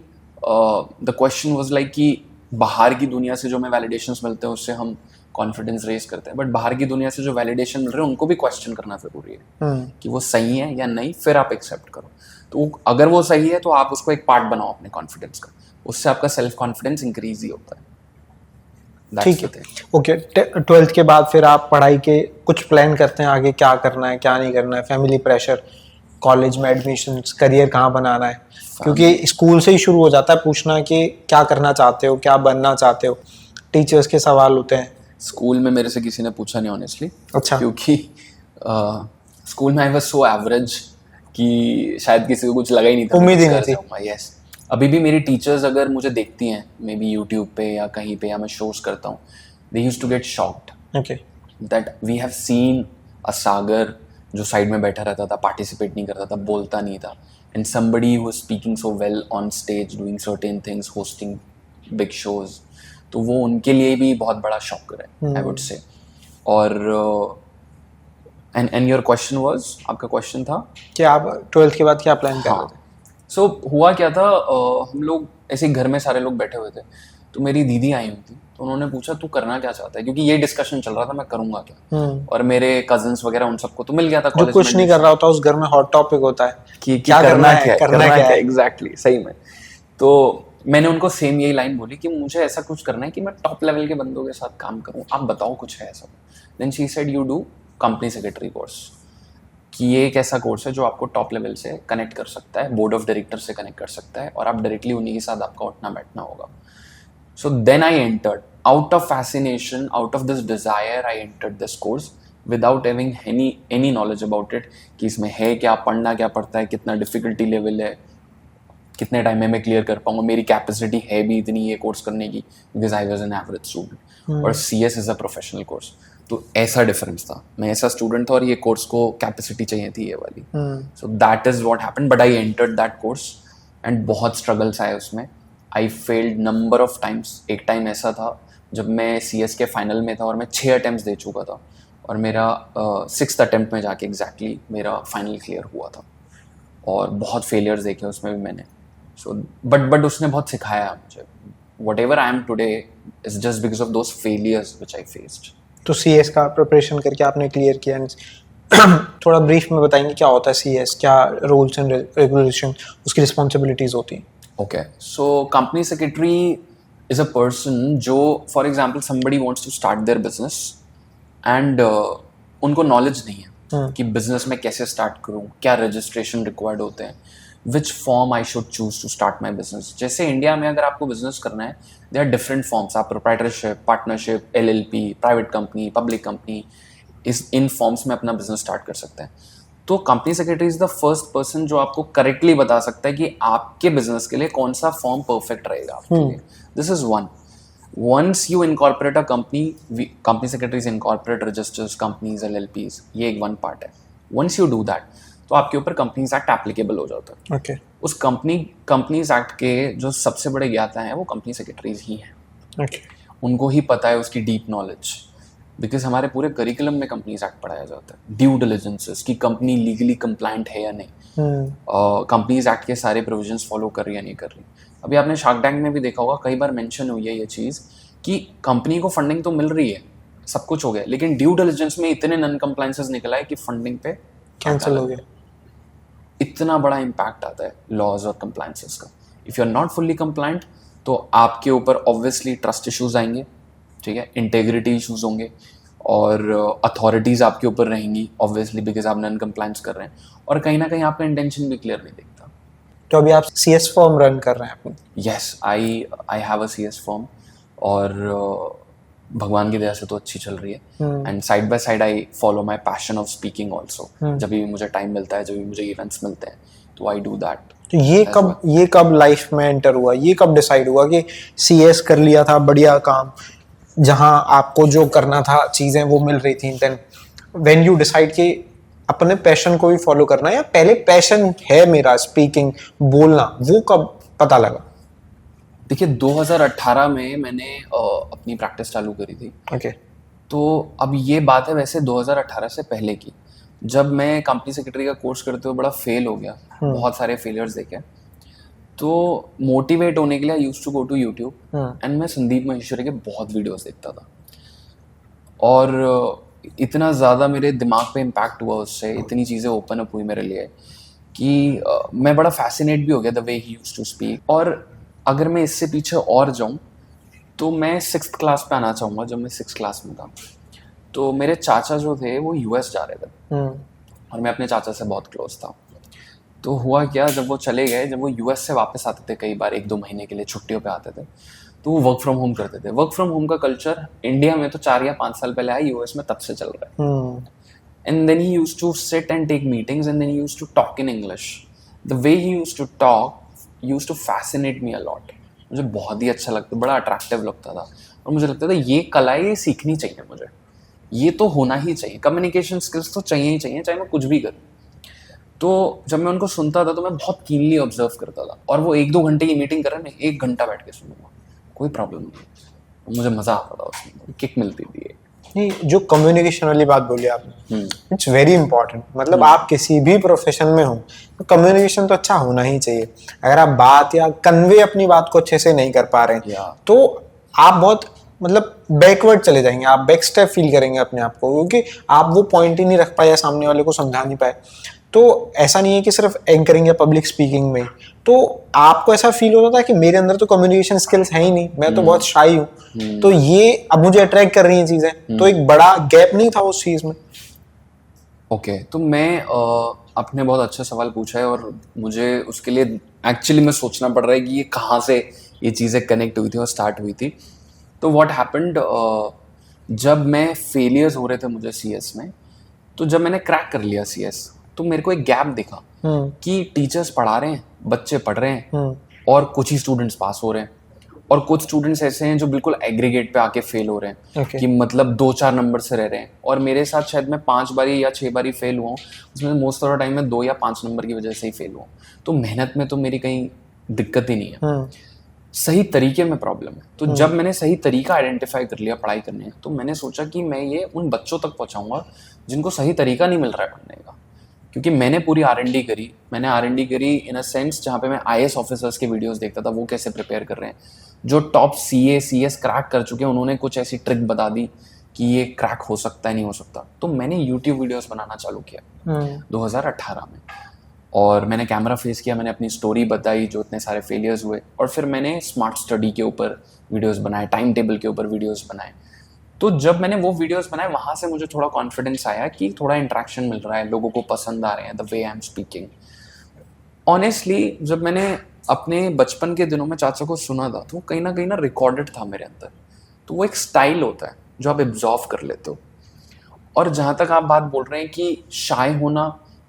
[SPEAKER 2] the question was like कि बाहर की दुनिया से जो हमें वैलिडेशंस मिलते हैं उससे हम कॉन्फिडेंस रेज करते हैं, बट बाहर की दुनिया से जो वैलिडेशन मिल रहे हैं उनको भी क्वेश्चन करना जरूरी है कि वो सही है या नहीं, फिर आप एक्सेप्ट करो। तो अगर वो सही है तो आप उसको एक पार्ट बनाओ अपने कॉन्फिडेंस का, उससे आपका सेल्फ कॉन्फिडेंस इंक्रीज ही होता है।
[SPEAKER 1] ठीक है, ओके। 12th के बाद फिर आप पढ़ाई के कुछ प्लान करते हैं, आगे क्या करना है, क्या नहीं करना है, फैमिली प्रेशर, कॉलेज में एडमिशन, करियर कहाँ बनाना है, क्योंकि स्कूल से ही शुरू हो जाता है पूछना कि क्या करना चाहते हो, क्या बनना चाहते हो, टीचर्स के सवाल होते हैं।
[SPEAKER 2] स्कूल में मेरे से किसी ने पूछा नहीं ऑनेस्टली।
[SPEAKER 1] अच्छा।
[SPEAKER 2] क्योंकि स्कूल में आई वाज सो एवरेज कि शायद किसी को कुछ लगा ही नहीं था,
[SPEAKER 1] उम्मीद ही नहीं थी।
[SPEAKER 2] यस, अभी भी मेरी टीचर्स अगर मुझे देखती हैं मे बी यूट्यूब पे या कहीं पे, या मैं शोज करता हूँ, they used to get shocked
[SPEAKER 1] okay
[SPEAKER 2] that we have seen a Sagar जो साइड में बैठा रहता था, पार्टिसिपेट नहीं करता था, बोलता नहीं था, and somebody who was speaking so well on stage, doing certain things, hosting big shows. तो वो उनके लिए भी बहुत बड़ा शॉकर है, आई वुड से। और एंड योर क्वेश्चन वाज, आपका क्वेश्चन था
[SPEAKER 1] कि आप 12th के बाद क्या प्लान कर रहे थे?
[SPEAKER 2] सो हुआ क्या था, हम लोग ऐसे घर में सारे लोग बैठे हुए थे, तो मेरी दीदी आई हुई थी, तो उन्होंने पूछा तू करना क्या चाहता है, क्योंकि ये डिस्कशन चल रहा था मैं करूंगा क्या। और मेरे कजिन्स वगैरह उन सबको तो मिल गया था
[SPEAKER 1] जो कुछ नहीं कर रहा होता उस घर में हॉट टॉपिक होता है
[SPEAKER 2] कि क्या करना है एग्जैक्टली, सही में। तो मैंने उनको सेम यही लाइन बोली कि मुझे ऐसा कुछ करना है कि मैं टॉप लेवल के बंदों के साथ काम करूं, आप बताओ कुछ है ऐसा। Then she said you do company secretary course, कि ये एक ऐसा कोर्स है जो आपको टॉप लेवल से कनेक्ट कर सकता है, बोर्ड ऑफ डायरेक्टर से कनेक्ट कर सकता है, और आप डायरेक्टली उन्हीं के साथ आपका उठना बैठना होगा। So then I entered out of fascination, out of this desire, I entered this course without having any knowledge about it, कि इसमें है क्या, पढ़ना क्या पड़ता है, कितना डिफिकल्टी लेवल है, कितने टाइम में मैं क्लियर कर पाऊंगा, मेरी कैपेसिटी है भी इतनी ये कोर्स करने की, because I was an average student. और CS is a professional course, तो ऐसा डिफरेंस था, मैं ऐसा स्टूडेंट था और ये कोर्स को कैपेसिटी चाहिए थी ये वाली। So that is what happened, but I entered that course and बहुत स्ट्रगल्स आए उसमें। I failed number of times. एक टाइम ऐसा था जब मैं CS के फाइनल में था और मैं 6 अटेम्प्ट्स दे चुका था, और मेरा 6th अटेम्प्ट में जाके एग्जैक्टली मेरा फाइनल क्लियर हुआ था, और बहुत फेलियर्स देखे उसमें भी मैंने। सो बट उसने बहुत सिखाया मुझे। whatever I am today is just because of those failures which I faced.
[SPEAKER 1] तो CS का प्रिपरेशन करके आपने क्लियर किया। थोड़ा ब्रीफ में बताएंगे क्या होता है CS, क्या रूल्स एंड रेगुलेशन, उसकी रिस्पॉन्सिबिलिटीज होती हैं?
[SPEAKER 2] Okay, so company secretary is a person जो, for example, somebody wants to start their business and उनको नॉलेज नहीं है कि बिजनेस में कैसे स्टार्ट करूं, क्या रजिस्ट्रेशन रिक्वायर्ड होते हैं, which form I should choose to start my business. जैसे इंडिया में अगर आपको बिजनेस करना है, दे आर डिफरेंट फॉर्म्स, आप proprietorship, partnership, LLP, private company, public company, इन फॉर्म्स में अपना बिजनेस स्टार्ट कर सकते हैं। तो company secretary is the first person जो आपको करेक्टली बता सकता है कि आपके बिजनेस के लिए कौन सा फॉर्म परफेक्ट रहेगा आपके लिए। This is one. Once you incorporate a company, company secretaries incorporate registers, companies, LLPs, ये एक वन पार्ट है। Once you do that, तो आपके ऊपर कंपनीज एक्ट एप्लीकेबल हो जाता है।
[SPEAKER 1] ओके
[SPEAKER 2] उस कंपनीज एक्ट के जो सबसे बड़े ज्ञाता हैं वो कंपनी सेक्रेटरीज ही हैं।
[SPEAKER 1] ओके
[SPEAKER 2] उनको ही पता है उसकी डीप नॉलेज, बिकॉज हमारे पूरे करिकुलम में कंपनीज एक्ट पढ़ाया जाता है। ड्यू डिलिजेंसेस की कंपनी लीगली कंप्लायंट है या नहीं, कंपनीज एक्ट के सारे प्रोविजंस फॉलो कर रही है नहीं कर रही। अभी आपने शार्क टैंक में भी देखा होगा, कई बार मेंशन हुई है ये चीज़ कि कंपनी को फंडिंग तो मिल रही है, सब कुछ हो गया, लेकिन ड्यू डिलिजेंस में इतने नॉन कंप्लायंसेस निकला है कि फंडिंग पे
[SPEAKER 1] कैंसिल हो गया।
[SPEAKER 2] इतना बड़ा इम्पैक्ट आता है लॉज और कंप्लायंसेस का। If you are not fully compliant तो आपके ऊपर ऑब्वियसली ट्रस्ट इश्यूज आएंगे, ठीक है, इंटेग्रिटी इश्यूज होंगे, और अथॉरिटीज़ आपके ऊपर रहेंगी ऑब्वियसली, बिकॉज आप नॉन कंप्लायंस कर रहे हैं, और कहीं ना कहीं आपका इंटेंशन भी क्लियर नहीं दिखता।
[SPEAKER 1] तो अभी आप CS फॉर्म रन कर रहे हैं अपनी?
[SPEAKER 2] Yes, I have a CS form, और भगवान की दया से तो अच्छी चल रही है। And side by side I follow my passion of speaking also. जब भी मुझे टाइम मिलता है, जब भी मुझे इवेंट्स मिलते हैं, तो आई डू दैट।
[SPEAKER 1] तो ये कब लाइफ में एंटर हुआ, ये कब डिसाइड हुआ कि CS कर लिया था, बढ़िया काम, जहां आपको जो करना था चीजें वो मिल रही थी, देन व्हेन यू डिसाइड कि अपने पैशन को भी फॉलो करना है, या पहले पैशन है मेरा स्पीकिंग, बोलना, वो कब पता लगा?
[SPEAKER 2] देखिए 2018 में मैंने अपनी प्रैक्टिस चालू करी थी।
[SPEAKER 1] ओके
[SPEAKER 2] तो अब ये बात है वैसे 2018 से पहले की, जब मैं कंपनी सेक्रेटरी का कोर्स करते हुए बड़ा फेल हो गया, बहुत सारे फेलियर्स देखे, तो मोटिवेट होने के लिए I used to go to YouTube and मैं संदीप महेश्वरी के बहुत वीडियोस देखता था, और इतना ज़्यादा मेरे दिमाग पे इम्पैक्ट हुआ उससे, इतनी चीज़ें ओपन अप हुई मेरे लिए कि मैं बड़ा फैसिनेट भी हो गया the way he used to speak. और अगर मैं इससे पीछे और जाऊँ तो मैं 6th क्लास पे आना चाहूँगा। जब मैं 6th क्लास में था तो मेरे चाचा जो थे वो US जा रहे थे, और मैं अपने चाचा से बहुत क्लोज था। तो हुआ क्या, जब वो चले गए, जब वो US से वापस आते थे, कई बार 1-2 महीने के लिए छुट्टियों पे आते थे, तो वो वर्क फ्रॉम होम करते थे। वर्क फ्रॉम होम का कल्चर इंडिया में तो 4 या 5 साल पहले आया, US में तब से चल रहा है। And then he used to sit and take meetings and then he used to talk in English. The way he used to talk used to fascinate me a lot. मुझे बहुत ही अच्छा लगता, बड़ा अट्रैक्टिव लगता था, और मुझे लगता था ये कला ये सीखनी चाहिए मुझे, ये तो होना ही चाहिए, कम्युनिकेशन स्किल्स तो चाहिए ही चाहिए, चाहे मैं कुछ भी करूँ। तो जब मैं उनको सुनता था तो मैं बहुत कीनली ऑब्जर्व करता था, और वो 1-2 घंटे की मीटिंग कर रहे हैं, मैं 1 घंटा बैठ के सुनूंगा, कोई प्रॉब्लम नहीं, मुझे मज़ा आता था उसमें, किक मिलती थी।
[SPEAKER 1] नहीं, जो कम्युनिकेशन वाली बात बोली आपने, इट्स वेरी इंपॉर्टेंट। मतलब आप किसी भी प्रोफेशन में हो तो कम्युनिकेशन तो अच्छा होना ही चाहिए। अगर आप बात या कन्वे अपनी बात को अच्छे से नहीं कर पा रहे हैं तो आप बहुत मतलब बैकवर्ड चले जाएंगे, आप बैक स्टेप फील करेंगे अपने आप को, क्योंकि आप वो पॉइंट ही नहीं रख पाए या सामने वाले को समझा नहीं पाए। तो ऐसा नहीं है कि सिर्फ एंकरिंग या पब्लिक स्पीकिंग में, तो आपको ऐसा फील होता था कि मेरे अंदर तो कम्युनिकेशन स्किल्स है ही नहीं, मैं तो बहुत शाई हूँ, तो ये अब मुझे अट्रैक्ट कर रही हैं चीजें, तो एक बड़ा गैप नहीं था उस चीज में?
[SPEAKER 2] ओके, तो मैं आपने बहुत अच्छा सवाल पूछा है, और मुझे उसके लिए एक्चुअली मैं सोचना पड़ रहा है कि ये कहाँ से ये चीज़ें कनेक्ट हुई थी और स्टार्ट हुई थी। तो व्हाट हैपेंड, जब मैं फेलियर्स हो रहे थे मुझे CS में, तो जब मैंने क्रैक कर लिया CS, तो मेरे को एक गैप दिखा कि टीचर्स पढ़ा रहे हैं, बच्चे पढ़ रहे हैं, और कुछ ही स्टूडेंट्स पास हो रहे हैं, और कुछ स्टूडेंट्स ऐसे हैं जो बिल्कुल एग्रीगेट पे आके फेल हो रहे हैं, कि मतलब 2-4 नंबर से रह रहे हैं। और मेरे साथ शायद मैं 5 बारी या 6 बारी फेल हुआ हूँ, उसमें मोस्ट ऑफ द टाइम में 2 या 5 नंबर की वजह से ही फेल हुआ। तो मेहनत में तो मेरी कहीं दिक्कत ही नहीं है, सही तरीके में प्रॉब्लम है। तो जब मैंने सही तरीका आइडेंटिफाई कर लिया पढ़ाई करने का, तो मैंने सोचा कि मैं ये उन बच्चों तक पहुँचाऊँगा जिनको सही तरीका नहीं मिल रहा है पढ़ने का। क्योंकि मैंने पूरी R&D करी, मैंने R&D करी इन अ सेंस जहाँ पे मैं IAS ऑफिसर्स के वीडियोस देखता था, वो कैसे प्रिपेयर कर रहे हैं, जो टॉप CS क्रैक कर चुके हैं, उन्होंने कुछ ऐसी ट्रिक बता दी कि ये क्रैक हो सकता है, नहीं हो सकता। तो मैंने यूट्यूब वीडियोस बनाना चालू किया 2018 में, और मैंने कैमरा फेस किया, मैंने अपनी स्टोरी बताई जो इतने सारे फेलियर्स हुए, और फिर मैंने स्मार्ट स्टडी के ऊपर वीडियोस बनाए, टाइम टेबल के ऊपर वीडियोस बनाए। तो जब मैंने वो वीडियोस बनाए वहां से मुझे थोड़ा कॉन्फिडेंस आया कि थोड़ा इंटरेक्शन मिल रहा है, लोगों को पसंद आ रहे हैं the way I am speaking. Honestly जब मैंने अपने बचपन के दिनों में चाचा को सुना था तो कहीं ना रिकॉर्डेड था मेरे अंदर। तो वो एक स्टाइल होता है जो आप एब्जॉर्व कर लेते हो। और जहाँ तक आप बात बोल रहे हैं कि शाय होना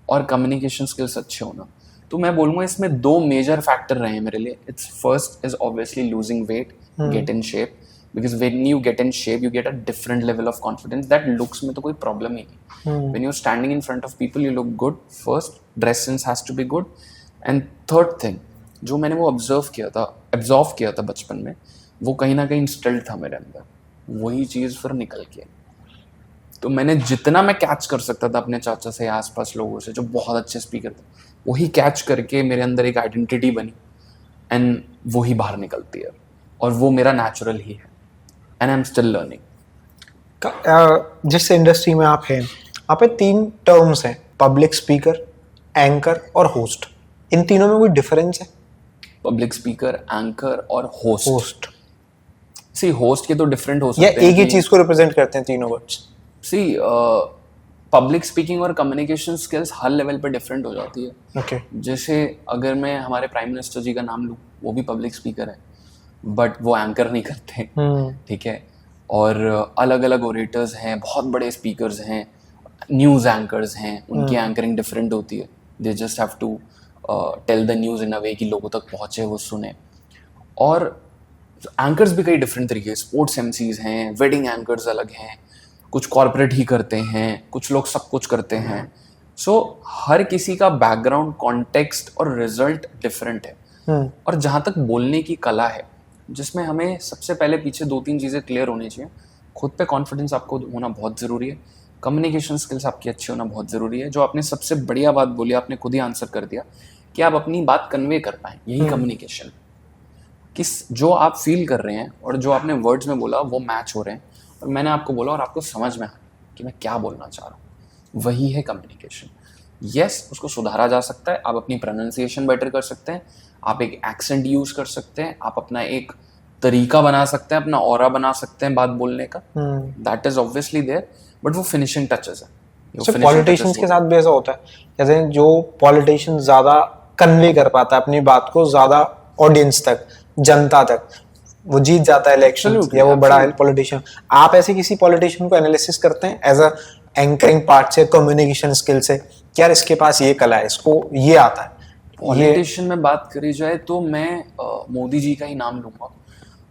[SPEAKER 2] और कम्युनिकेशन स्किल्स अच्छे होना, तो मैं बोलूँगा इसमें 2 मेजर फैक्टर रहे हैं मेरे लिए। It's first is obviously losing weight, get in shape, because when you get in shape you get a different level of confidence. That looks में तो कोई प्रॉब्लम ही नहीं। When you standing in front of people you look good first, dress sense has to be good. And third thing जो मैंने वो absorb किया था बचपन में, वो कहीं ना कहीं इंस्टिल्ड था मेरे अंदर, वही चीज़ फिर निकल के। तो मैंने जितना मैं कैच कर सकता था अपने चाचा से, आसपास लोगों से जो बहुत अच्छे स्पीकर थे, वही कैच करके मेरे अंदर एक आइडेंटिटी बनी एंड वही बाहर निकलती है और वो मेरा नेचुरल ही है and I am still learning.
[SPEAKER 1] जिस इंडस्ट्री में आप हैं, आप पे 3 टर्म्स हैं, पब्लिक स्पीकर, एंकर और होस्ट। इन तीनों में कोई डिफरेंस है?
[SPEAKER 2] पब्लिक स्पीकर, एंकर और होस्ट।
[SPEAKER 1] होस्ट
[SPEAKER 2] सी होस्ट के तो डिफरेंट हो
[SPEAKER 1] या
[SPEAKER 2] सकते हैं
[SPEAKER 1] एक ही
[SPEAKER 2] कि-
[SPEAKER 1] चीज को रिप्रेजेंट करते हैं तीनों वर्ड्स?
[SPEAKER 2] सी पब्लिक स्पीकिंग और कम्युनिकेशन स्किल्स हर लेवल पे डिफरेंट हो जाती है।
[SPEAKER 1] ओके।
[SPEAKER 2] जैसे अगर मैं हमारे प्राइम मिनिस्टर जी का नाम लूँ, वो भी पब्लिक स्पीकर है बट वो एंकर नहीं करते, ठीक है। और अलग अलग ओरेटर्स हैं, बहुत बड़े स्पीकर्स हैं, न्यूज़ एंकर्स हैं, उनकी एंकरिंग डिफरेंट होती है। They just have to tell the news in a way कि लोगों तक पहुँचे, वो सुने। और एंकर्स भी कई डिफरेंट तरीके, स्पोर्ट्स एमसीज हैं, वेडिंग एंकर्स अलग हैं, कुछ कॉर्पोरेट ही करते हैं, कुछ लोग सब कुछ करते हैं। सो हर किसी का बैकग्राउंड, कॉन्टेक्स्ट और रिजल्ट डिफरेंट है। और जहाँ तक बोलने की कला है, जिसमें हमें सबसे पहले पीछे 2-3 चीज़ें क्लियर होनी चाहिए। खुद पे कॉन्फिडेंस आपको होना बहुत ज़रूरी है, कम्युनिकेशन स्किल्स आपकी अच्छी होना बहुत ज़रूरी है। जो आपने सबसे बढ़िया बात बोली, आपने खुद ही आंसर कर दिया कि आप अपनी बात कन्वे कर पाएँ, यही कम्युनिकेशन। कि जो आप फील कर रहे हैं और जो आपने वर्ड्स में बोला वो मैच हो रहे हैं, और मैंने आपको बोला और आपको समझ में आया कि मैं क्या बोलना चाह रहा हूँ, वही है कम्युनिकेशन। यस, उसको सुधारा जा सकता है, आप अपनी प्रोनाउंसिएशन बेटर कर सकते हैं, आप एक एक्सेंट यूज़ कर सकते हैं, आप अपना एक तरीका बना सकते हैं, अपना ऑरा बना सकते हैं बात बोलने का। That is obviously there, but वो फिनिशिंग टचेस है।
[SPEAKER 1] पॉलिटिशियंस के साथ भी ऐसा होता है, जैसे जो पॉलिटिशियन ज्यादा कन्वे कर पाता है अपनी बात को ज्यादा ऑडियंस तक, जनता तक, वो जीत जाता है इलेक्शन, या वो बड़ा है पॉलिटिशियन। आप ऐसे किसी पॉलिटिशियन को एनालिसिस करते हैं एज अ एंकरिंग पार्ट से, कम्युनिकेशन स्किल से, क्या इसके पास ये कला है, इसको ये आता है?
[SPEAKER 2] पॉलिटिशियन में बात करी जाए तो मैं मोदी जी का ही नाम लूंगा,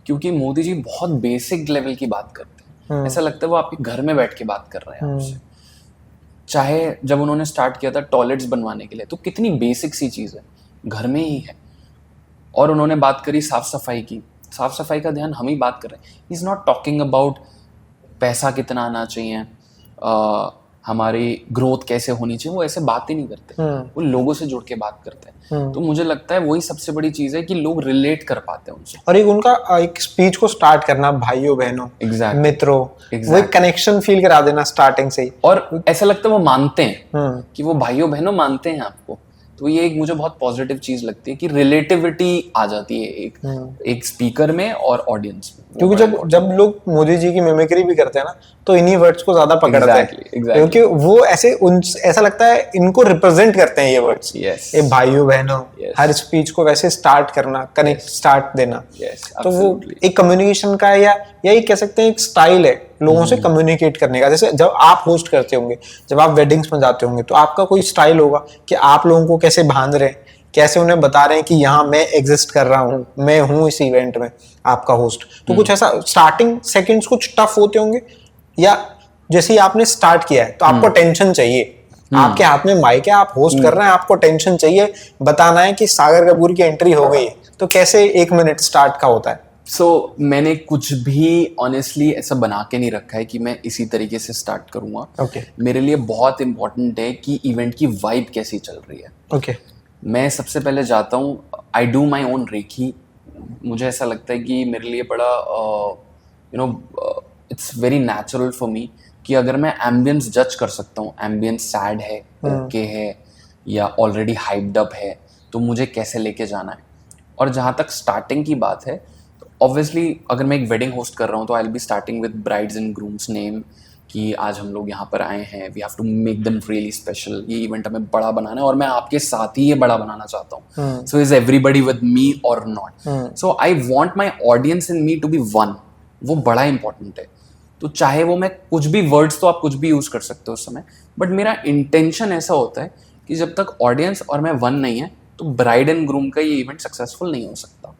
[SPEAKER 2] क्योंकि मोदी जी बहुत बेसिक लेवल की बात करते हैं। ऐसा लगता है वो आपके घर में बैठ के बात कर रहे हैं आपसे। चाहे जब उन्होंने स्टार्ट किया था टॉयलेट्स बनवाने के लिए, तो कितनी बेसिक सी चीज़ है, घर में ही है। और उन्होंने बात करी साफ सफाई की, साफ सफाई का ध्यान हम ही बात कर रहे हैं। He is not talking about पैसा कितना आना चाहिए, हमारी ग्रोथ कैसे होनी चाहिए, वो ऐसे बात ही नहीं करते। वो लोगों से जुड़ के बात करते हैं। तो मुझे लगता है वही सबसे बड़ी चीज़ है कि लोग रिलेट कर पाते हैं उनसे।
[SPEAKER 1] और एक उनका एक स्पीच को स्टार्ट करना भाइयों बहनों, मित्रों, वो एक कनेक्शन फील करा देना स्टार्टिंग से ही।
[SPEAKER 2] और ऐसा लगता है वो मानते हैं कि वो भाइयों बहनों मानते हैं आपको। तो ये एक मुझे बहुत पॉजिटिव चीज लगती है कि रिलेटिविटी आ जाती है एक स्पीकर में और ऑडियंस में।
[SPEAKER 1] क्योंकि जब लोग मोदी जी की मिमिक्री भी करते हैं ना, तो इन्हीं वर्ड्स को ज्यादा पकड़ते हैं। क्योंकि वो ऐसा लगता है इनको रिप्रेजेंट करते हैं ये वर्ड्स। ये भाइयों बहनों, हर स्पीच को वैसे स्टार्ट करना, कनेक्ट स्टार्ट देना। तो वो एक कम्युनिकेशन का या ये कह सकते हैं एक स्टाइल है लोगों से कम्युनिकेट करने का। जैसे जब आप होस्ट करते होंगे, जब आप वेडिंग्स में जाते होंगे, तो आपका कोई स्टाइल होगा कि आप लोगों को कैसे बांध रहे हैं, कैसे उन्हें बता रहे हैं कि यहाँ मैं एग्जिस्ट कर रहा हूँ, मैं हूँ इस इवेंट में आपका होस्ट। तो कुछ ऐसा स्टार्टिंग सेकंड्स कुछ टफ होते होंगे, या जैसे ही आपने स्टार्ट किया है तो आपको टेंशन चाहिए, आपके हाथ में माइक है, आप होस्ट कर रहे हैं, आपको टेंशन चाहिए, बताना है कि सागर कपूर की एंट्री हो गई है। तो कैसे 1 मिनट स्टार्ट का होता है?
[SPEAKER 2] मैंने कुछ भी ऑनेस्टली ऐसा बना के नहीं रखा है कि मैं इसी तरीके से स्टार्ट करूंगा। मेरे लिए बहुत इंपॉर्टेंट है कि इवेंट की वाइब कैसी चल रही है। मैं सबसे पहले जाता हूँ, I do my own recce. मुझे ऐसा लगता है कि मेरे लिए बड़ा it's very natural for me कि अगर मैं एम्बियंस जज कर सकता हूँ, एम्बियंस सैड है, ओके है, या ऑलरेडी हाइप्ड अप है, तो मुझे कैसे लेके जाना है। और जहाँ तक स्टार्टिंग की बात है, तो ऑब्वियसली अगर मैं एक वेडिंग होस्ट कर रहा हूँ तो I will be starting with brides and grooms name, कि आज हम लोग यहाँ पर आए हैं, we have to make them really special, ये इवेंट हमें बड़ा बनाना है और मैं आपके साथ ही ये बड़ा बनाना चाहता हूँ. So is everybody with me और not? So I want my audience and me to be one. वो बड़ा इंपॉर्टेंट है. तो चाहे वो मैं कुछ भी वर्ड्स, तो आप कुछ भी यूज कर सकते हो उस समय, बट मेरा इंटेंशन ऐसा होता है कि जब तक ऑडियंस और मैं वन नहीं है तो ब्राइड एंड ग्रूम का ये इवेंट सक्सेसफुल नहीं हो सकता.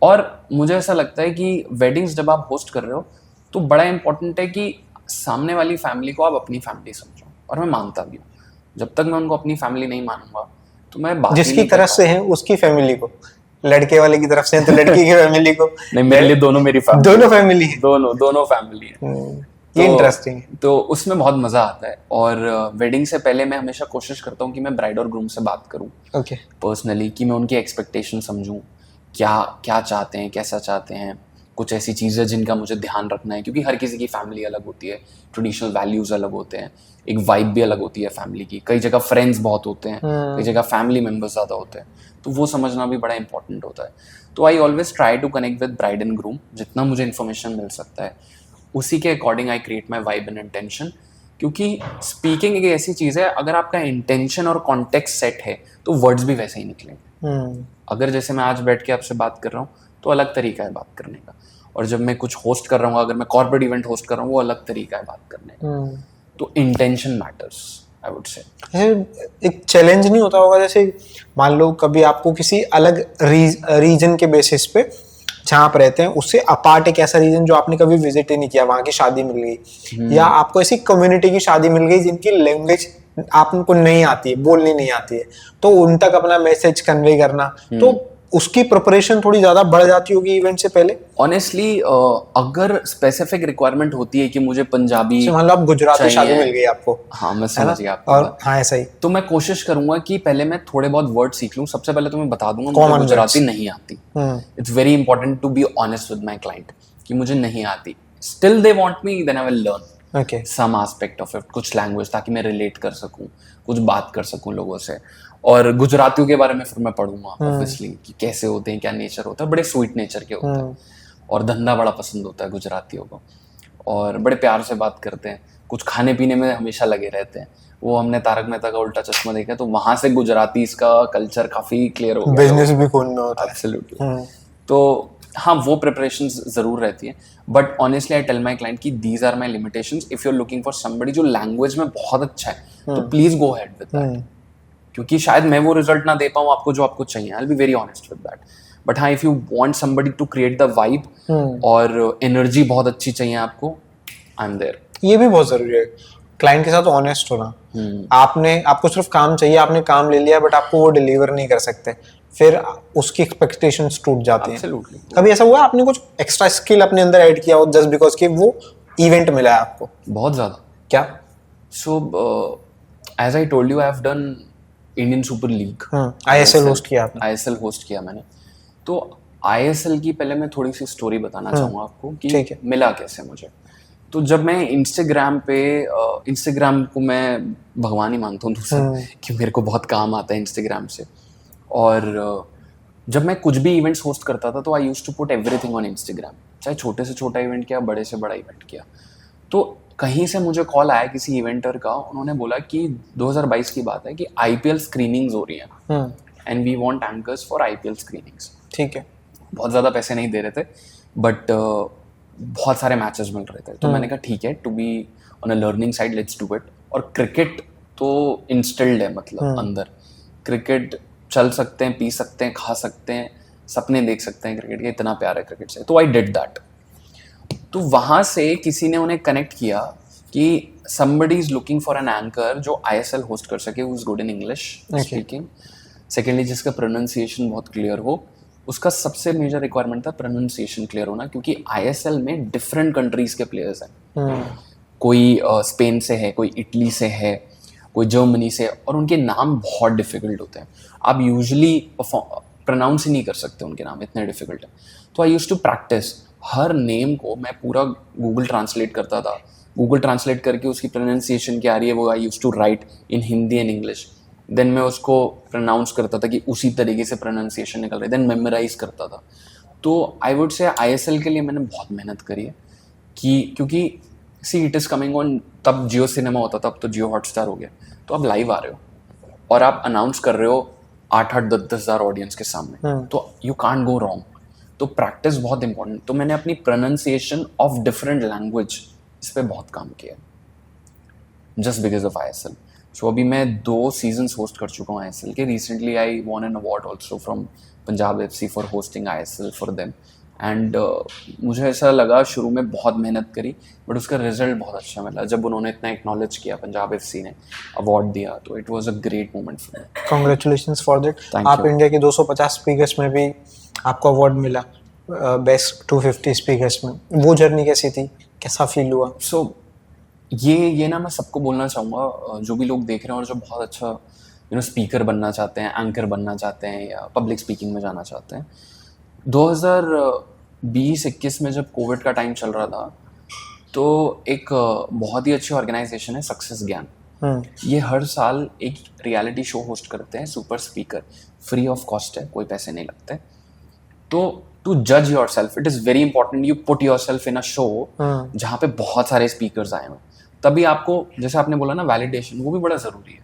[SPEAKER 2] और मुझे ऐसा लगता है कि वेडिंग्स जब आप होस्ट कर रहे हो तो बड़ा इंपॉर्टेंट है कि सामने वाली फैमिली को आप अपनी फैमिली समझो. और मैं मानता भी हूँ, जब तक मैं उनको अपनी फैमिली नहीं मानूंगा तो मैं बात
[SPEAKER 1] जिसकी तरफ से है उसकी फैमिली को, लड़के वाले की तरफ से है तो लड़की की फैमिली को.
[SPEAKER 2] नहीं, मेरे लिए दोनों मेरी फैमिली,
[SPEAKER 1] दोनों फैमिली है.
[SPEAKER 2] दोनों फैमिली है.
[SPEAKER 1] ये इंटरेस्टिंग है.
[SPEAKER 2] तो उसमें बहुत मजा आता है. और वेडिंग से पहले मैं हमेशा कोशिश करता हूँ कि मैं ब्राइड और ग्रूम से बात करूँ पर्सनली, कि मैं उनकी एक्सपेक्टेशन समझूं, क्या चाहते हैं, कैसा चाहते हैं. कुछ ऐसी चीज़ें जिनका मुझे ध्यान रखना है, क्योंकि हर किसी की फैमिली अलग होती है, ट्रेडिशनल वैल्यूज अलग होते हैं, एक वाइब भी अलग होती है फैमिली की. कई जगह फ्रेंड्स बहुत होते हैं, कई जगह फैमिली मेम्बर्स ज़्यादा होते हैं, तो वो समझना भी बड़ा इंपॉर्टेंट होता है. तो I always try to connect with bride and groom, जितना मुझे इन्फॉर्मेशन मिल सकता है उसी के according I create my vibe and intention. क्योंकि स्पीकिंग एक ऐसी चीज़ है, अगर आपका इंटेंशन और कॉन्टेक्स्ट सेट है तो वर्ड्स भी वैसे ही निकलेंगे. अगर जैसे मैं आज बैठ के आपसे बात कर रहा हूँ तो अलग तरीका है बात करने का, और जब मैं कुछ होस्ट कर रहा हूँ, अगर मैं कॉर्पोरेट इवेंट होस्ट कर रहा हूँ, वो अलग तरीका है बात करने का. तो इंटेंशन मैटर्स, आई वुड से.
[SPEAKER 1] एक चैलेंज नहीं होता होगा, जैसे मान लो कभी आपको किसी अलग रीजन के बेसिस पे जहाँ आप रहते हैं उससे अपार्ट एक ऐसा रीजन जो आपने कभी विजिट ही नहीं किया, वहाँ की शादी मिल गई, या आपको ऐसी कम्युनिटी की शादी मिल गई जिनकी लैंग्वेज आपको नहीं आती है, बोलनी नहीं आती है, तो उन तक अपना मैसेज कन्वे करना, तो उसकी प्रिपरेशन थोड़ी ज्यादा बढ़ जाती होगी इवेंट से पहले.
[SPEAKER 2] ऑनेस्टली अगर स्पेसिफिक रिक्वायरमेंट होती है कि मुझे पंजाबी,
[SPEAKER 1] मान लो आप गुजराती शादी मिल गई आपको,
[SPEAKER 2] हाँ मैं समझ गया आपको,
[SPEAKER 1] और हाँ ऐसा ही,
[SPEAKER 2] तो मैं कोशिश करूंगा कि पहले मैं थोड़े बहुत वर्ड सीख लूं. सबसे पहले तो मैं बता दूंगा मुझे गुजराती नहीं आती. It's very important to be honest with my client कि मुझे नहीं आती. Still they want me, then I will learn some aspect of it, कुछ लैंग्वेज, ताकि मैं रिलेट कर सकूं, कुछ बात कर सकूं लोगों से. और गुजरातियों के बारे में फिर मैं पढ़ूंगा ऑब्वियसली कि कैसे होते हैं, क्या नेचर होता है. बड़े स्वीट नेचर के होते हैं और धंधा बड़ा पसंद होता है गुजरातियों को, और बड़े प्यार से बात करते हैं. कुछ खाने पीने में हमेशा लगे रहते हैं. वो हमने तारक मेहता का उल्टा चश्मा देखा, तो वहां से गुजराती इसका कल्चर काफी क्लियर हो गया.
[SPEAKER 1] बिजनेस भी खोलना होता है.
[SPEAKER 2] एब्सोल्युटली. तो हाँ, वो प्रिपरेशंस जरूर रहती है, but honestly I tell my client कि these are my limitations. If you are looking for somebody जो लैंग्वेज में बहुत अच्छा है, तो please go ahead with that. क्योंकि शायद मैं वो रिजल्ट ना दे पाऊँ आपको जो आपको चाहिए. I will be very honest with that. But हाँ, if you want somebody to create the vibe और एनर्जी बहुत अच्छी चाहिए आपको, आई एम देयर.
[SPEAKER 1] ये भी बहुत जरूरी है क्लाइंट के साथ ऑनेस्ट होना. आपको सिर्फ काम चाहिए, आपने काम ले लिया, बट आपको वो डिलीवर नहीं कर सकते, फिर उसकी एक्सपेक्टेशंस टूट जाती हैं. कभी ऐसा हुआ आपने कुछ एक्स्ट्रा स्किल अपने अंदर ऐड किया हो जस्ट बिकॉज कि वो इवेंट मिला है आपको?
[SPEAKER 2] बहुत ज्यादा.
[SPEAKER 1] क्या?
[SPEAKER 2] So as I told you, I have done Indian super league,
[SPEAKER 1] ISL host किया आपने.
[SPEAKER 2] ISL होस्ट किया मैंने. तो ISL की पहले मैं थोड़ी सी स्टोरी बताना चाहूँगा आपको कि मिला कैसे मुझे. तो जब मैं इंस्टाग्राम को मैं भगवान ही मानता हूँ दूसरा, कि मेरे को बहुत काम आता है इंस्टाग्राम से. और जब मैं कुछ भी इवेंट्स होस्ट करता था तो I used to put everything on Instagram, चाहे छोटे से छोटा इवेंट किया, बड़े से बड़ा इवेंट किया. तो कहीं से मुझे कॉल आया किसी इवेंटर का, उन्होंने बोला कि 2022 की बात है कि IPL स्क्रीनिंग्स हो रही हैं and we want anchors for IPL screenings.
[SPEAKER 1] ठीक है.
[SPEAKER 2] बहुत ज़्यादा पैसे नहीं दे रहे थे, बट बहुत सारे मैचेस मिल रहे थे. तो मैंने कहा ठीक है, to be on a learning side let's do it. और क्रिकेट तो इंस्टिल्ड है, मतलब अंदर. क्रिकेट चल सकते हैं, पी सकते हैं, खा सकते हैं, सपने देख सकते हैं क्रिकेट के, इतना प्यार है क्रिकेट से. तो आई डिड दैट. तो वहाँ से किसी ने उन्हें कनेक्ट किया कि somebody is looking for an anchor जो ISL होस्ट कर सके, who is good in English speaking. Secondly जिसका प्रोनाउंसिएशन बहुत क्लियर हो. उसका सबसे मेजर रिक्वायरमेंट था प्रोनाउंसिएशन क्लियर होना, क्योंकि ISL में डिफरेंट कंट्रीज के प्लेयर्स हैं. कोई स्पेन से है, कोई इटली से है, कोई जर्मनी से, और उनके नाम बहुत डिफिकल्ट होते हैं. आप यूजुअली प्रोनाउंस ही नहीं कर सकते उनके नाम, इतने डिफिकल्ट है. तो आई यूज्ड टू प्रैक्टिस हर नेम को. मैं पूरा गूगल ट्रांसलेट करता था. गूगल ट्रांसलेट करके उसकी प्रोनाउंसिएशन क्या आ रही है वो I used to write in Hindi and English. देन मैं उसको प्रोनाउंस करता था कि उसी तरीके से प्रोनाउंसिएशन निकल रही है. देन मेमोराइज करता था. तो आई वुड से ISL के लिए मैंने बहुत मेहनत करी है कि क्योंकि see it is coming on, तब जियो सिनेमा होता था, अब तो जियो हॉटस्टार हो गया, तो आप लाइव आ रहे हो और आप अनाउंस कर रहे हो 8-10 हज़ार ऑडियंस के सामने, तो यू कांट गो रॉन्ग। तो प्रैक्टिस बहुत इंपॉर्टेंट। तो मैंने अपनी प्रोनाउंसिएशन ऑफ डिफरेंट लैंग्वेज इस पर बहुत काम किया जस्ट बिकॉज ऑफ ISL। सो अभी मैं 2 सीजन्स होस्ट कर चुका हूँ ISL के। Recently I von an award also from Punjab FC for hosting ISL for them. And मुझे ऐसा लगा, शुरू में बहुत मेहनत करी बट उसका रिजल्ट बहुत अच्छा मिला। जब उन्होंने इतना एक्नॉलेज किया, पंजाब FC ने अवार्ड दिया, तो it was a great moment for me.
[SPEAKER 1] Congratulations for that.
[SPEAKER 2] Thank
[SPEAKER 1] आप
[SPEAKER 2] you.
[SPEAKER 1] इंडिया के 250 स्पीकर्स में भी आपको अवार्ड मिला, बेस्ट 250 स्पीकर्स में। वो जर्नी कैसी थी, कैसा फील हुआ?
[SPEAKER 2] सो ये ना मैं सबको बोलना चाहूँगा, जो भी लोग देख रहे हैं और जो बहुत अच्छा स्पीकर बनना चाहते हैं, एंकर बनना चाहते हैं या पब्लिक स्पीकिंग में जाना चाहते हैं। 2020-21 में जब कोविड का टाइम चल रहा था, तो एक बहुत ही अच्छी ऑर्गेनाइजेशन है सक्सेस ज्ञान। ये हर साल एक रियलिटी शो होस्ट करते हैं, super speaker, free of cost है, कोई पैसे नहीं लगते। तो टू जज your self, it is very important you put your self in a show जहाँ पे बहुत सारे स्पीकर्स आए हुए, तभी आपको, जैसे आपने बोला ना, वैलिडेशन, वो भी बड़ा ज़रूरी है।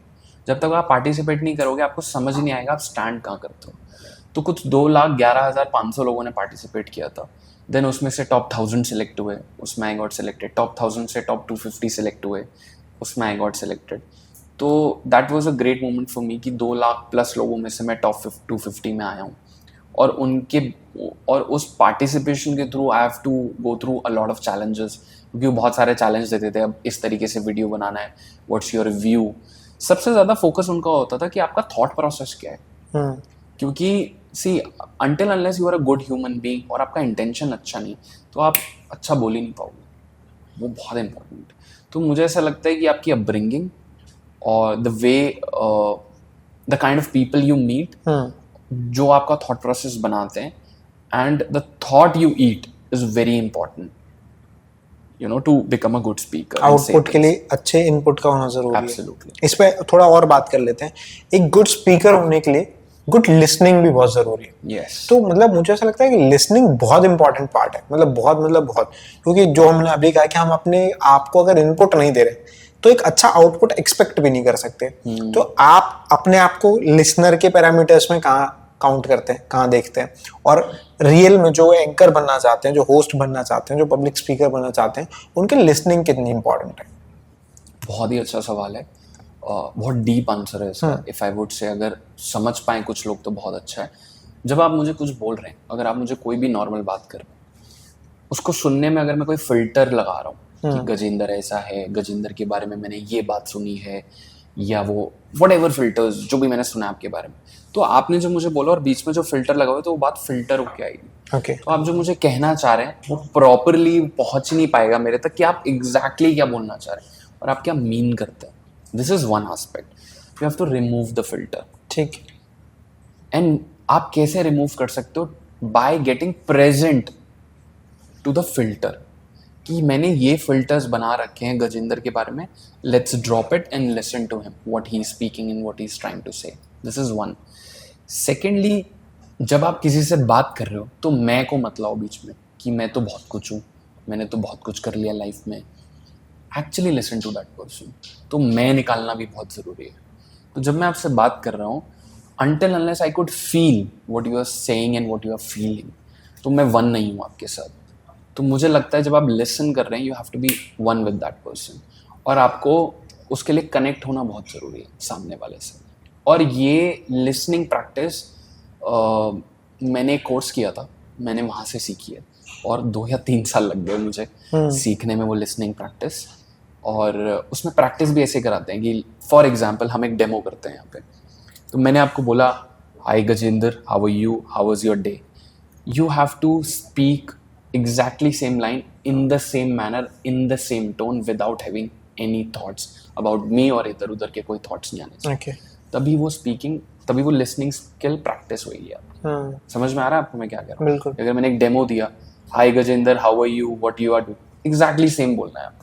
[SPEAKER 2] जब तक आप पार्टिसिपेट नहीं करोगे, आपको समझ नहीं आएगा आप स्टैंड कहाँ करते हो। तो कुछ 2,11,500 लोगों ने पार्टिसिपेट किया था। देन उसमें से टॉप 1000 सेलेक्ट हुए, उसमें आई गॉट सेलेक्टेड। टॉप 1000 से टॉप 250 सेलेक्ट हुए, उसमें आई गॉट सेलेक्टेड। तो that was a great moment for me कि 2 लाख प्लस लोगों में से मैं टॉप 250 में आया हूँ। और उस पार्टिसिपेशन के through I have to go through a lot of challenges, क्योंकि वो बहुत सारे चैलेंज देते थे। अब इस तरीके से वीडियो बनाना है, व्हाट्स योर व्यू। सबसे ज़्यादा फोकस उनका होता था कि आपका थॉट प्रोसेस क्या है। क्योंकि see until unless you are a good human being और आपका इंटेंशन अच्छा नहीं, तो आप अच्छा बोल ही नहीं पाओगे। वो बहुत इंपॉर्टेंट। तो मुझे ऐसा लगता है कि आपकी अपब्रिंगिंग और the way, the kind of people you meet, जो आपका थॉट प्रोसेस बनाते हैं, and the thought you eat is very important to become a good speaker.
[SPEAKER 1] Output के लिए अच्छे इनपुट का होना जरूरी है।
[SPEAKER 2] Absolutely.
[SPEAKER 1] इस पे थोड़ा और बात कर लेते हैं। एक गुड स्पीकर होने के लिए गुड लिसनिंग भी बहुत जरूरी है।
[SPEAKER 2] Yes.
[SPEAKER 1] तो मतलब मुझे ऐसा लगता है कि लिसनिंग बहुत इंपॉर्टेंट पार्ट है, मतलब बहुत, क्योंकि जो हमने अभी कहा कि हम अपने आप को अगर इनपुट नहीं दे रहे तो एक अच्छा आउटपुट एक्सपेक्ट भी नहीं कर सकते। तो आप अपने आप को लिसनर के पैरामीटर्स में कहाँ काउंट करते हैं, कहाँ देखते हैं? और रियल में जो एंकर बनना चाहते हैं, जो होस्ट बनना चाहते हैं, जो पब्लिक स्पीकर बनना चाहते हैं, उनके लिसनिंग कितनी इंपॉर्टेंट है?
[SPEAKER 2] बहुत ही अच्छा सवाल है, बहुत डीप आंसर है इसका। इफ आई वुड से, अगर समझ पाए कुछ लोग तो बहुत अच्छा है। जब आप मुझे कुछ बोल रहे हैं, अगर आप मुझे कोई भी नॉर्मल बात कर रहे हैं, उसको सुनने में अगर मैं कोई फिल्टर लगा रहा हूँ कि गजेंद्र ऐसा है, गजेंद्र के बारे में मैंने ये बात सुनी है, या वो व्हाटएवर फिल्टर्स जो भी मैंने सुना आपके बारे में, तो आपने जो मुझे बोला और बीच में जो फिल्टर लगा हुआ है, तो वो बात फिल्टर होके आएगी।
[SPEAKER 1] Okay.
[SPEAKER 2] तो आप जो मुझे कहना चाह रहे हैं वो प्रॉपरली पहुंच नहीं पाएगा मेरे तक कि आप एग्जैक्टली क्या बोलना चाह रहे हैं और आप क्या मीन करते हैं। This is one aspect. You have to remove the filter.
[SPEAKER 1] ठीक।
[SPEAKER 2] एंड आप कैसे रिमूव कर सकते हो? By getting present to the filter, कि मैंने ये फिल्टर्स बना रखे हैं गजेंद्र के बारे में, let's drop it and listen to him what he is speaking and what he is trying to say. This is one. Secondly, जब आप किसी से बात कर रहे हो तो मैं को मत लाओ बीच में कि मैं तो बहुत कुछ हूँ, मैंने तो बहुत कुछ कर लिया लाइफ में। Actually listen to that person. तो मैं निकालना भी बहुत ज़रूरी है। तो जब मैं आपसे बात कर रहा हूँ, until unless I could feel what you are saying and what you are feeling, तो मैं वन नहीं हूँ आपके साथ। तो मुझे लगता है जब आप लिसन कर रहे हैं, you have to be one with that person, और आपको उसके लिए कनेक्ट होना बहुत ज़रूरी है सामने वाले से। और ये लिसनिंग प्रैक्टिस मैंने एक कोर्स किया था, मैंने वहाँ से सीखी है, और 2 या 3 साल लग गए मुझे सीखने में वो लिसनिंग प्रैक्टिस। और उसमें प्रैक्टिस भी ऐसे कराते हैं कि फॉर एग्जांपल हम एक डेमो करते हैं यहाँ पे, तो मैंने आपको बोला, hi Gajendra, how are you, how was your day. You have to speak exactly same line in the same manner, in the same tone, without having any thoughts about me, और इधर उधर के कोई थॉट्स नहीं आने चाहिए।
[SPEAKER 1] Okay.
[SPEAKER 2] तभी वो स्पीकिंग, तभी वो लिसनिंग स्किल प्रैक्टिस होगी आपकी। समझ में आ रहा है आपको मैं क्या कह रहा हूँ?
[SPEAKER 1] बिल्कुल।
[SPEAKER 2] अगर मैंने एक डेमो दिया, hi Gajendra, how are you, what you are doing, exactly same बोलना है आपको।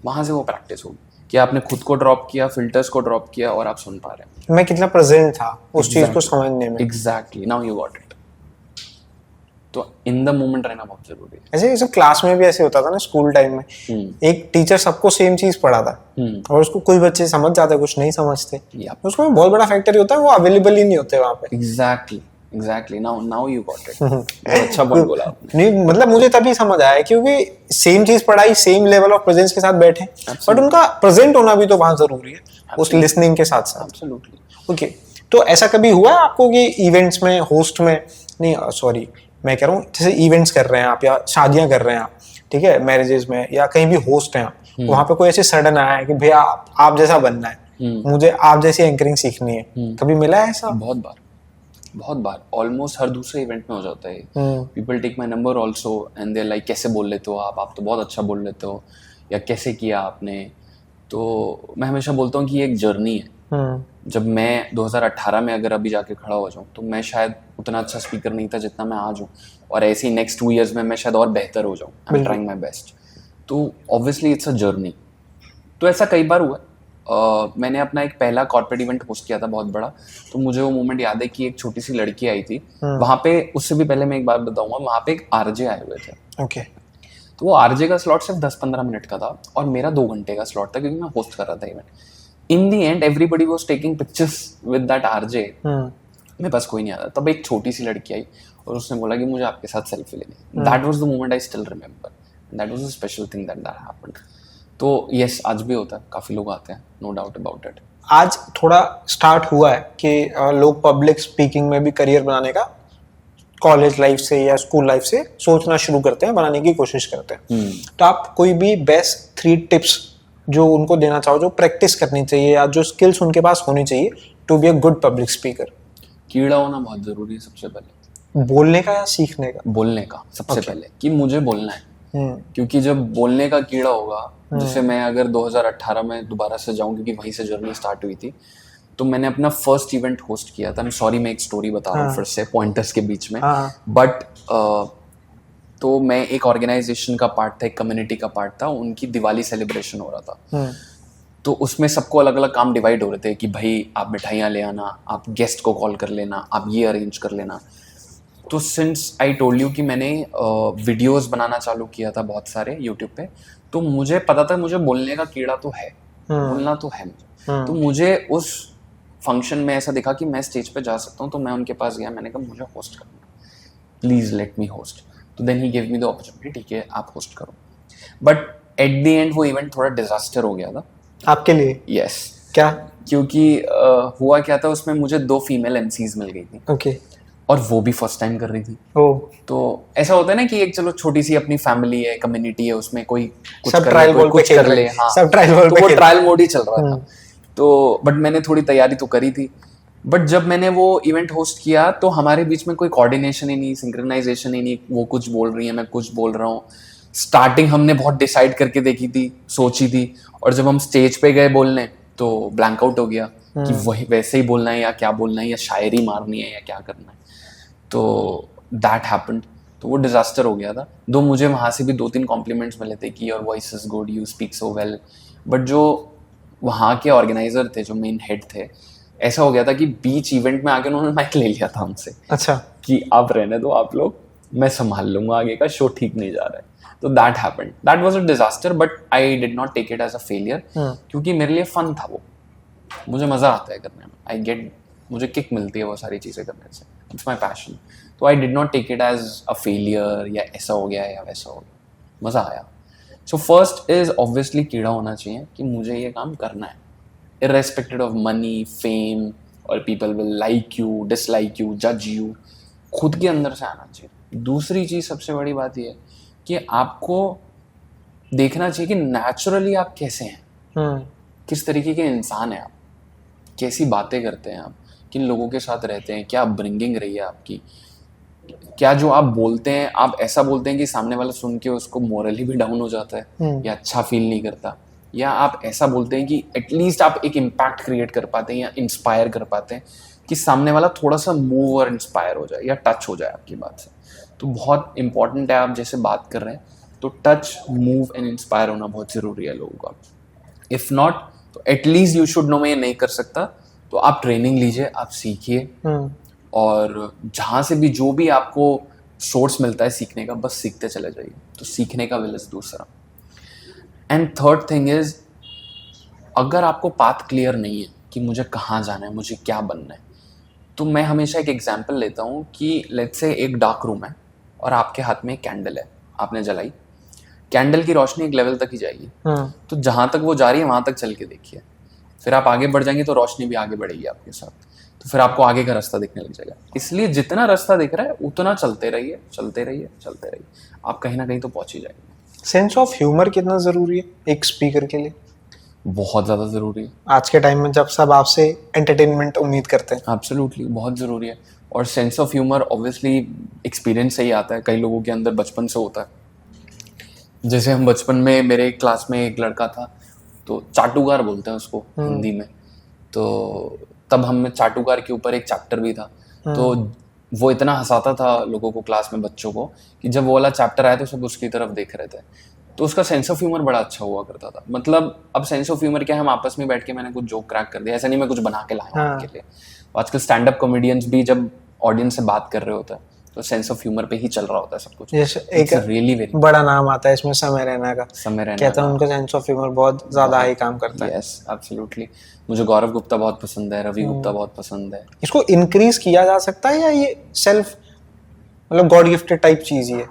[SPEAKER 2] वहाँ से वो प्रैक्टिस होगी कि आपने खुद को ड्रॉप किया, फिल्टर्स को ड्रॉप किया, और आप सुन पा रहे हैं।
[SPEAKER 1] मैं कितना प्रेजेंट था उस चीज को समझने में।
[SPEAKER 2] Exactly, now you got it. तो इन द मोमेंट रहना बहुत जरूरी है।
[SPEAKER 1] ऐसे सब क्लास में भी ऐसे होता था ना स्कूल टाइम में, एक टीचर सबको सेम चीज पढ़ाता और उसको कुछ बच्चे समझ जाते कुछ नहीं समझते, उसमें बहुत बड़ा फैक्टर ये होता है वो अवेलेबल ही नहीं होते वहाँ पे।
[SPEAKER 2] Exactly now you got it. अच्छा पॉइंट बोला आपने।
[SPEAKER 1] नहीं मतलब मुझे तभी समझ आया क्योंकि सेम चीज पढ़ाई, सेम लेवल ऑफ प्रेजेंस के साथ बैठे, बट उनका प्रेजेंट होना भी तो वहां जरूरी है उस लिसनिंग के साथ साथ।
[SPEAKER 2] एब्सोल्युटली।
[SPEAKER 1] ओके, तो ऐसा कभी हुआ है आपको कि इवेंट्स में होस्ट में, नहीं सॉरी मैं कह रहा हूँ जैसे इवेंट्स कर रहे हैं आप या शादियां कर रहे हैं आप, ठीक है, मैरिजेस में या कहीं भी होस्ट हैं आप, वहां पे कोई ऐसे सडन आया है कि भैया आप जैसा बनना है, मुझे आप जैसी एंकरिंग सीखनी है, कभी मिला है ऐसा?
[SPEAKER 2] बहुत बार ऑलमोस्ट हर दूसरे इवेंट में हो जाता है। People take my number also and they like कैसे बोल लेते हो आप तो बहुत अच्छा बोल लेते हो, या कैसे किया आपने। तो मैं हमेशा बोलता हूँ कि ये एक जर्नी है। जब मैं 2018 में अगर अभी जाके खड़ा हो जाऊँ तो मैं शायद उतना अच्छा स्पीकर नहीं था जितना मैं आज हूँ, और ऐसे ही नेक्स्ट 2 years में मैं शायद और बेहतर हो जाऊँ। I am trying my best. तो ऑब्वियसली इट्स अ जर्नी। तो ऐसा कई बार हुआ। मैंने अपना एक पहला कॉर्पोरेट इवेंट होस्ट किया था बहुत बड़ा, तो मुझे वो मोमेंट याद है कि एक छोटी सी लड़की आई थी वहाँ पे। उससे भी पहले मैं एक बात बताऊंगा, वहाँ पे एक आरजे आए हुए थे।
[SPEAKER 1] ओके।
[SPEAKER 2] तो वो आरजे का स्लॉट सिर्फ 10-15 मिनट का था और मेरा 2 घंटे का स्लॉट था क्योंकि मैं होस्ट कर रहा था event. In the and everybody was taking pictures with that RJ. मेरे पास कोई नहीं आता। तब एक छोटी सी लड़की आई और उसने बोला कि मुझे आपके साथ सेल्फी लेनी। That was the moment I still remember. That was a special thing that happened. तो यस, आज भी होता है, काफी लोग आते हैं, नो डाउट अबाउट इट।
[SPEAKER 1] आज थोड़ा स्टार्ट हुआ है कि लोग पब्लिक स्पीकिंग में भी करियर बनाने का कॉलेज लाइफ से या स्कूल लाइफ से सोचना शुरू करते हैं, बनाने की कोशिश करते हैं। तो आप कोई भी बेस्ट 3 टिप्स जो उनको देना चाहो, जो प्रैक्टिस करनी चाहिए या जो स्किल्स उनके पास होनी चाहिए to be a good public speaker?
[SPEAKER 2] कीड़ा होना बहुत जरूरी है सबसे पहले।
[SPEAKER 1] बोलने का या सीखने का?
[SPEAKER 2] बोलने का सबसे पहले, कि मुझे बोलना है। क्योंकि जब बोलने का कीड़ा होगा, जैसे मैं अगर 2018 में दोबारा से जाऊं क्योंकि वहीं से जर्नी स्टार्ट हुई थी, तो मैंने अपना फर्स्ट इवेंट होस्ट किया था। मैं सॉरी, मैं एक स्टोरी बता रहा हूँ फिर से पॉइंटर्स के बीच में, बट तो मैं एक ऑर्गेनाइजेशन का पार्ट था, एक कम्युनिटी का पार्ट था। उनकी दिवाली सेलिब्रेशन हो रहा था। तो उसमें सबको अलग अलग काम डिवाइड हो रहे थे कि भाई आप मिठाइयाँ ले आना, आप गेस्ट को कॉल कर लेना, आप ये अरेंज कर लेना। तो सिंस आई टोल्ड यू कि मैंने वीडियोस बनाना चालू किया था बहुत सारे यूट्यूब पे, तो मुझे पता था मुझे बोलने का कीड़ा तो है, बोलना तो है मुझे। तो मुझे उस फंक्शन में ऐसा दिखा कि मैं स्टेज पे जा सकता हूँ, तो मैं उनके पास गया, मैंने कहा मुझे होस्ट करना, प्लीज लेट मी होस्ट। तो then he give me the opportunity, ठीक है आप होस्ट करो। बट एट द एंड वो इवेंट थोड़ा डिजास्टर हो गया था आपके लिए। यस।
[SPEAKER 1] क्या?
[SPEAKER 2] क्योंकि हुआ क्या था, उसमें मुझे 2 फीमेल एमसीज मिल गई थी।
[SPEAKER 1] ओके।
[SPEAKER 2] और वो भी फर्स्ट टाइम कर रही थी। तो ऐसा होता है ना कि एक चलो छोटी सी अपनी फैमिली है, कम्युनिटी है, उसमें कोई कुछ
[SPEAKER 1] सब
[SPEAKER 2] कर
[SPEAKER 1] ट्रायल
[SPEAKER 2] ले, कोई कुछ कर ले। हाँ,
[SPEAKER 1] सब ट्रायल मोड
[SPEAKER 2] तो वो ट्रायल मोड ही चल रहा था। तो बट मैंने थोड़ी तैयारी तो करी थी। बट जब मैंने वो इवेंट होस्ट किया तो हमारे बीच में कोई कोऑर्डिनेशन ही नहीं, सिंक्रोनाइजेशन ही नहीं। वो कुछ बोल रही है, मैं कुछ बोल रहा हूँ। स्टार्टिंग हमने बहुत डिसाइड करके देखी थी, सोची थी, और जब हम स्टेज पे गए बोलने तो ब्लैंक आउट हो गया कि वही वैसे ही बोलना है या क्या बोलना है, या शायरी मारनी है या क्या करना है। तो दैट हैपेंड। तो वो डिजास्टर हो गया था। दो मुझे वहाँ से भी 2-3 कॉम्प्लीमेंट्स मिले थे कि your voice is good, you speak so well. But जो वहाँ के ऑर्गेनाइजर थे, जो मेन हेड थे, ऐसा हो गया था कि बीच इवेंट में आके उन्होंने माइक ले लिया था हमसे।
[SPEAKER 1] अच्छा।
[SPEAKER 2] कि आप रहने दो, आप लोग, मैं संभाल लूंगा, आगे का शो ठीक नहीं जा रहा है। तो that happened. That was a disaster, but I did not take it as a failure, क्योंकि मेरे लिए फन था वो। मुझे मजा आता है करने में। मुझे किक मिलती है वो सारी चीजें करने से। It's my passion. तो I did not take it as a failure या ऐसा हो गया या वैसा हो गया। मजा आया। सो फर्स्ट इज ऑब्वियसली कीड़ा होना चाहिए कि मुझे ये काम करना है, irrespective of money, fame, or people will like you, dislike you, judge you. खुद के अंदर से आना चाहिए। दूसरी चीज सबसे बड़ी बात यह है कि आपको देखना चाहिए कि नेचुरली आप कैसे हैं, किस तरीके के इंसान हैं आप, कैसी बातें करते हैं आप, किन लोगों के साथ रहते हैं, क्या अपब्रिंगिंग रही है आपकी, क्या जो आप बोलते हैं आप ऐसा बोलते हैं कि सामने वाला सुन के उसको मोरली भी डाउन हो जाता है या अच्छा फील नहीं करता, या आप ऐसा बोलते हैं कि एटलीस्ट आप एक इम्पैक्ट क्रिएट कर पाते हैं या इंस्पायर कर पाते हैं कि सामने वाला थोड़ा सा मूव और इंस्पायर हो जाए या टच हो जाए आपकी बात से। तो बहुत इंपॉर्टेंट है, आप जैसे बात कर रहे हैं तो टच, मूव एंड इंस्पायर होना बहुत ज़रूरी है लोगों का। इफ़ नॉट तो एटलीस्ट यू शुड नो मैं ये नहीं कर सकता, तो आप ट्रेनिंग लीजिए, आप सीखिए, और जहाँ से भी जो भी आपको सोर्स मिलता है सीखने का, बस सीखते चले जाइए। तो सीखने का विल इज दूसरा। एंड थर्ड थिंग इज, अगर आपको पाथ क्लियर नहीं है कि मुझे कहाँ जाना है, मुझे क्या बनना है, तो मैं हमेशा एक एग्जांपल लेता हूँ कि लेट्स से एक डार्क रूम है और आपके हाथ में एक कैंडल है, आपने जलाई। कैंडल की रोशनी एक लेवल तक ही जाएगी, तो जहाँ तक वो जा रही है वहाँ तक चल के देखिए। फिर आप आगे बढ़ जाएंगे तो रोशनी भी आगे बढ़ेगी आपके साथ, तो फिर आपको आगे का रास्ता दिखने लग जाएगा। इसलिए जितना रास्ता दिख रहा है उतना चलते रहिए, चलते रहिए, चलते रहिए, आप कहीं ना कहीं तो पहुँच ही जाएंगे।
[SPEAKER 1] सेंस ऑफ ह्यूमर कितना जरूरी है एक स्पीकर के लिए?
[SPEAKER 2] बहुत ज़्यादा ज़रूरी है
[SPEAKER 1] आज के टाइम में जब सब आपसे एंटरटेनमेंट उम्मीद करते हैं।
[SPEAKER 2] एब्सोल्युटली, बहुत ज़रूरी है। और sense of humour obviously experience से ही आता है, कई लोगों के अंदर बचपन से होता है। जैसे हम बचपन में, मेरे क्लास में एक लड़का था, तो चाटुकार बोलते हैं उसको हिंदी में, तो तब हम चाटुकार के ऊपर एक चैप्टर भी था, तो वो इतना हंसाता था लोगों को, क्लास में बच्चों को, कि जब वो वाला चैप्टर आया तो सब उसकी तरफ देख रहे थे। तो उसका सेंस ऑफ ह्यूमर बड़ा अच्छा हुआ करता था। मतलब अब सेंस ऑफ ह्यूमर क्या है, हम आपस में बैठ के मैंने कुछ जोक क्रैक कर दिया, ऐसा नहीं मैं कुछ बना के लाया उनके लिए। आजकल स्टैंड अप कॉमेडियंस भी जब ऑडियंस से बात कर रहे होते हैं तो सेंस ऑफ ह्यूमर पे ही चल रहा होता है सब कुछ।
[SPEAKER 1] जैसे एक
[SPEAKER 2] रियली वेरी
[SPEAKER 1] बड़ा नाम आता है इसमें, समय रैना का।
[SPEAKER 2] समय रैना
[SPEAKER 1] कहता है उनका सेंस ऑफ ह्यूमर बहुत ज्यादा हाई काम करता है।
[SPEAKER 2] Yes absolutely. मुझे गौरव गुप्ता बहुत पसंद है, रवि गुप्ता बहुत पसंद है।
[SPEAKER 1] इसको इंक्रीज किया जा सकता है या ये सेल्फ मतलब गॉड गिफ्टेड टाइप चीज ही है?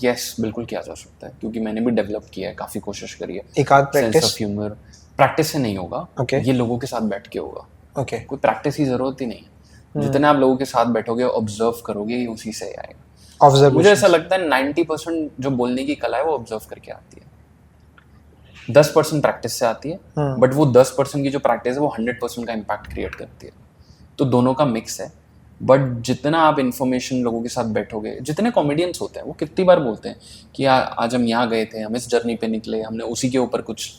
[SPEAKER 2] यस बिल्कुल किया जा सकता है, क्योंकि मैंने भी डेवलप किया है, काफ़ी कोशिश करी है।
[SPEAKER 1] एक आध
[SPEAKER 2] sense
[SPEAKER 1] practice?
[SPEAKER 2] Of humour practice से नहीं होगा,
[SPEAKER 1] Okay.
[SPEAKER 2] ये लोगों के साथ बैठ के होगा।
[SPEAKER 1] ओके।
[SPEAKER 2] कोई प्रैक्टिस की जरूरत ही नहीं है, जितने आप लोगों के साथ बैठोगे, ऑब्जर्व करोगे, ये उसी से आएगा। मुझे
[SPEAKER 1] ऑब्जर्वेशन।
[SPEAKER 2] ऐसा लगता है 90% जो बोलने की कला है वो ऑब्जर्व करके आती है, 10% प्रैक्टिस से आती है, बट वो 10% की जो प्रैक्टिस है वो 100% का इम्पैक्ट क्रिएट करती है। तो दोनों का मिक्स है। बट जितना आप इन्फॉर्मेशन लोगों के साथ बैठोगे, जितने कॉमेडियंस होते हैं वो कितनी बार बोलते हैं कि आज हम यहाँ गए थे, हम इस जर्नी पे निकले, हमने उसी के ऊपर कुछ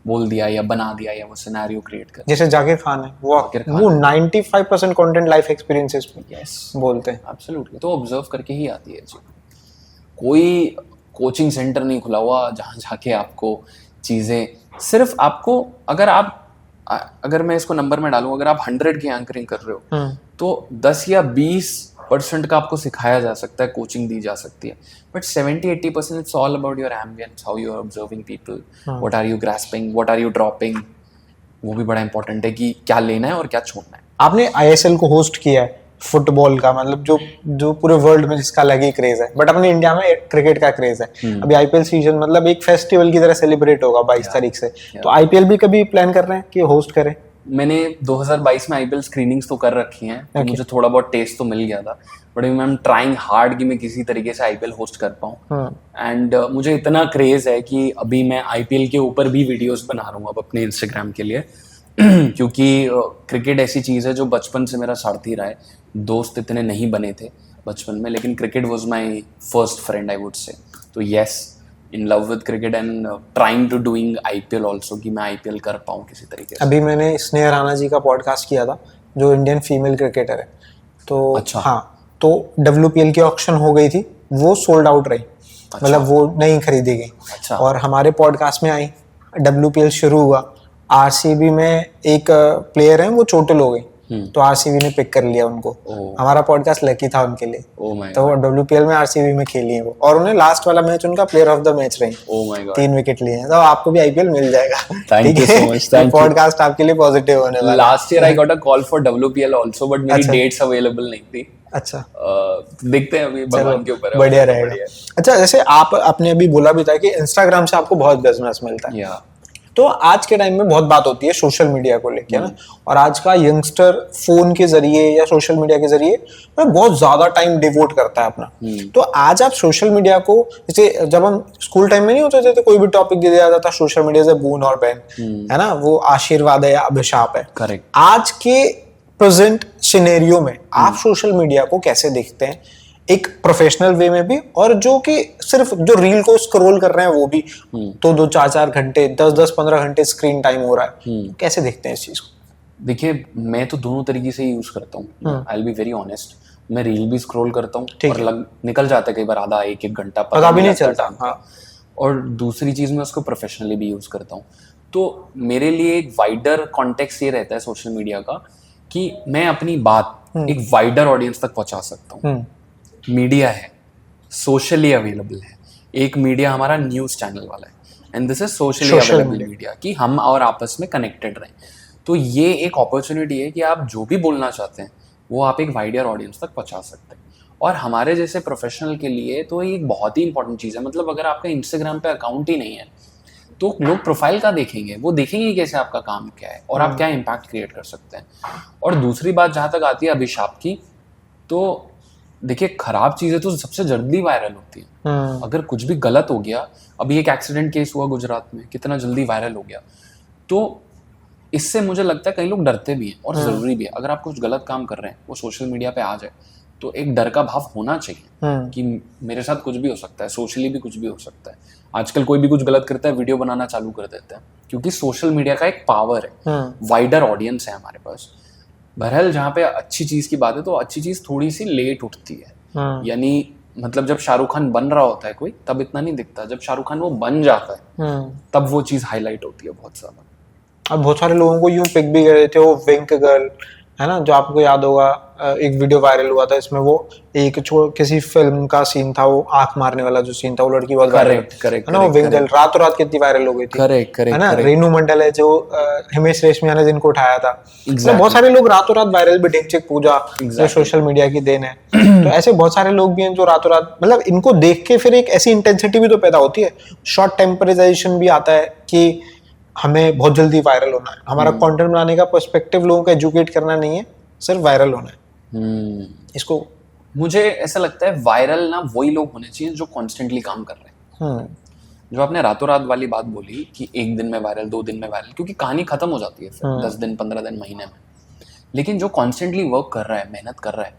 [SPEAKER 2] बोल दिया या बना दिया या वो सिनेरियो क्रिएट कर।
[SPEAKER 1] जैसे जाकिर खान है, वो 95% कंटेंट लाइफ एक्सपीरियंसेस पे
[SPEAKER 2] यस
[SPEAKER 1] बोलते हैं।
[SPEAKER 2] एब्सोल्युटली। तो ऑब्जर्व करके ही आती है जी। कोई कोचिंग सेंटर नहीं खुला हुआ जहाँ जाके आपको चीज़ें, सिर्फ आपको, अगर मैं इसको नंबर में डालूं, अगर आप 100 की एंकरिंग कर रहे हो तो 10 या 20% का आपको सिखाया जा सकता है, कोचिंग दी जा सकती है, but 70-80% it's all about your ambience, how you are observing people, what are you grasping, what are you dropping. वो भी बड़ा इंपॉर्टेंट है कि क्या लेना है और क्या छोड़ना है।
[SPEAKER 1] आपने आईएसएल को होस्ट किया है फुटबॉल का, मतलब जो पूरे वर्ल्ड में जिसका अलग ही क्रेज है, बट अपने इंडिया में क्रिकेट का क्रेज है। अभी आईपीएल सीजन मतलब एक फेस्टिवल की तरह सेलिब्रेट होगा 22 तारीख से। तो आईपीएल भी कभी प्लान कर रहे हैं कि होस्ट करें?
[SPEAKER 2] मैंने 2022 में आईपीएल स्क्रीनिंग्स तो कर रखी हैं, तो मुझे थोड़ा बहुत टेस्ट तो मिल गया था, but I am trying hard कि मैं किसी तरीके से आईपीएल होस्ट कर पाऊँ। एंड मुझे इतना क्रेज है कि अभी मैं आईपीएल के ऊपर भी वीडियोस बना रहा हूँ अब अपने इंस्टाग्राम के लिए क्योंकि क्रिकेट ऐसी चीज़ है जो बचपन से मेरा सारथी रहा है। दोस्त इतने नहीं बने थे बचपन में, लेकिन cricket was my first friend I would say. तो yes, in love with cricket and trying to doing IPL also, कि मैं आईपीएल कर पाऊँ किसी तरीके से।
[SPEAKER 1] अभी मैंने स्नेहा राणा जी का पॉडकास्ट किया था, जो इंडियन फीमेल क्रिकेटर है। तो
[SPEAKER 2] अच्छा।
[SPEAKER 1] हाँ, तो डब्ल्यूपीएल की ऑक्शन हो गई थी, वो सोल्ड आउट रही।
[SPEAKER 2] अच्छा।
[SPEAKER 1] मतलब वो नहीं खरीदी गई।
[SPEAKER 2] अच्छा।
[SPEAKER 1] और हमारे पॉडकास्ट में आई, डब्ल्यूपीएल शुरू हुआ, आरसीबी में एक प्लेयर है वो चोटिल हो गई, तो आरसीबी ने पिक कर लिया उनको। हमारा पॉडकास्ट लकी था उनके लिए। तो वो डब्ल्यूपीएल में आरसीबी में खेली है वो, और उन्हें लास्ट वाला मैच उनका प्लेयर ऑफ द मैच रही। 3 विकेट लिए हैं। तो आपको भी आईपीएल मिल जाएगा।
[SPEAKER 2] Thank you so much. Thank you.
[SPEAKER 1] Podcast आपके लिए पॉजिटिव होने वाला है।
[SPEAKER 2] Last year I got a call for WPL also, but मेरी डेट्स अवेलेबल नहीं थी।
[SPEAKER 1] अच्छा।
[SPEAKER 2] देखते हैं, अभी भगवान के ऊपर है।
[SPEAKER 1] बढ़िया रहेगा। अच्छा, जैसे आपने अभी बोला भी था कि इंस्टाग्राम से आपको बहुत बिजनेस मिलता है। तो आज के टाइम में बहुत बात होती है सोशल मीडिया को लेके, ना, और आज का यंगस्टर फोन के जरिए या सोशल मीडिया के जरिए बहुत ज्यादा टाइम डिवोट करता है अपना। तो आज आप सोशल मीडिया को, जैसे जब हम स्कूल टाइम में नहीं होते थे तो कोई भी टॉपिक दे दिया जाता था, सोशल मीडिया से बून और बैन, है ना, वो आशीर्वाद है या अभिशाप है।
[SPEAKER 2] करेक्ट।
[SPEAKER 1] आज के प्रेजेंट सिनेरियो में आप सोशल मीडिया को कैसे देखते हैं, एक प्रोफेशनल वे में भी, और जो कि सिर्फ जो रील को स्क्रॉल कर रहे हैं वो भी, तो 2-4 घंटे, 10-15 घंटे स्क्रीन टाइम हो रहा है, कैसे देखते हैं इस चीज को?
[SPEAKER 2] देखिए, मैं तो दोनों तरीके से ही यूज करता हूँ। आई विल बी वेरी ऑनेस्ट, मैं रील भी स्क्रॉल करता हूँ और निकल जाता है कई बार आधा 1-1 घंटा,
[SPEAKER 1] पता भी नहीं चलता। हाँ।
[SPEAKER 2] और दूसरी चीज मैं उसको प्रोफेशनली भी यूज करता हूँ। तो मेरे लिए एक वाइडर कॉन्टेक्स्ट ये रहता है सोशल मीडिया का कि मैं अपनी बात एक वाइडर ऑडियंस तक पहुंचा सकता हूँ। मीडिया है, सोशली अवेलेबल है। एक मीडिया हमारा न्यूज़ चैनल वाला है, and this is socially
[SPEAKER 1] Social
[SPEAKER 2] available
[SPEAKER 1] media.
[SPEAKER 2] Media, कि हम और आपस में कनेक्टेड रहें। तो ये एक अपॉर्चुनिटी है कि आप जो भी बोलना चाहते हैं वो आप एक वाइडर ऑडियंस तक पहुंचा सकते हैं। और हमारे जैसे प्रोफेशनल के लिए तो ये एक बहुत ही इंपॉर्टेंट चीज़ है। मतलब अगर आपका इंस्टाग्राम पे अकाउंट ही नहीं है तो लोग प्रोफाइल का देखेंगे, वो देखेंगे कैसे आपका काम क्या है और आप क्या इम्पैक्ट क्रिएट कर सकते हैं। और दूसरी बात जहाँ तक आती है अभिशाप की, तो देखिए खराब चीज़ें तो सबसे जल्दी वायरल होती है। अगर कुछ भी गलत हो गया, अभी एक एक्सीडेंट केस हुआ गुजरात में, कितना जल्दी वायरल हो गया, तो इससे मुझे लगता है कई लोग डरते भी हैं और ज़रूरी भी है। अगर आप कुछ गलत काम कर रहे हैं वो सोशल मीडिया पे आ जाए तो एक डर का भाव होना चाहिए कि मेरे साथ कुछ भी हो सकता है, सोशली भी कुछ भी हो सकता है। आजकल कोई भी कुछ गलत करता है वीडियो बनाना चालू कर देता है, क्योंकि सोशल मीडिया का एक पावर है, वाइडर ऑडियंस है हमारे पास। बहरहाल जहाँ पे अच्छी चीज़ की बात है तो अच्छी चीज़ थोड़ी सी लेट उठती है। यानी मतलब जब शाहरुख खान बन रहा होता है कोई, तब इतना नहीं दिखता, जब शाहरुख खान वो बन जाता है तब वो चीज़ हाईलाइट होती है बहुत ज़्यादा।
[SPEAKER 1] अब बहुत सारे लोगों को यूं पिक भी करे थे, वो विंक गर्ल है ना, जो आपको याद होगा, एक वीडियो वायरल हुआ था, इसमें वो एक किसी फिल्म का सीन था, वो आंख मारने वाला जो सीन था, वो लड़की बहुत वायरल है ना, वो विंक गर्ल रातों रात कितनी वायरल हो गई थी, है ना। रेनू मंडल है जो हिमेश रेशमिया ने जिनको उठाया था, मतलब बहुत सारे लोग रातों रात वायरल भी, ढिंचैक पूजा जो सोशल मीडिया की देन है। तो ऐसे बहुत सारे लोग भी हैं जो रातों रात, मतलब इनको देख के फिर एक ऐसी इंटेंसिटी भी तो पैदा होती है, शॉर्ट टेम्पराइजेशन भी आता है कि हमें बहुत जल्दी वायरल होना है। हमारा कंटेंट बनाने का पर्सपेक्टिव लोगों को एजुकेट करना नहीं है, सिर्फ वायरल होना है। इसको
[SPEAKER 2] मुझे ऐसा लगता है वायरल ना वही लोग होने चाहिए जो कॉन्स्टेंटली काम कर रहे हैं। जो आपने रातों रात वाली बात बोली कि एक दिन में वायरल, 2 दिन में वायरल, क्योंकि कहानी खत्म हो जाती है फिर 10 दिन, 15 दिन, महीने में। लेकिन जो कॉन्स्टेंटली वर्क कर रहा है, मेहनत कर रहा है,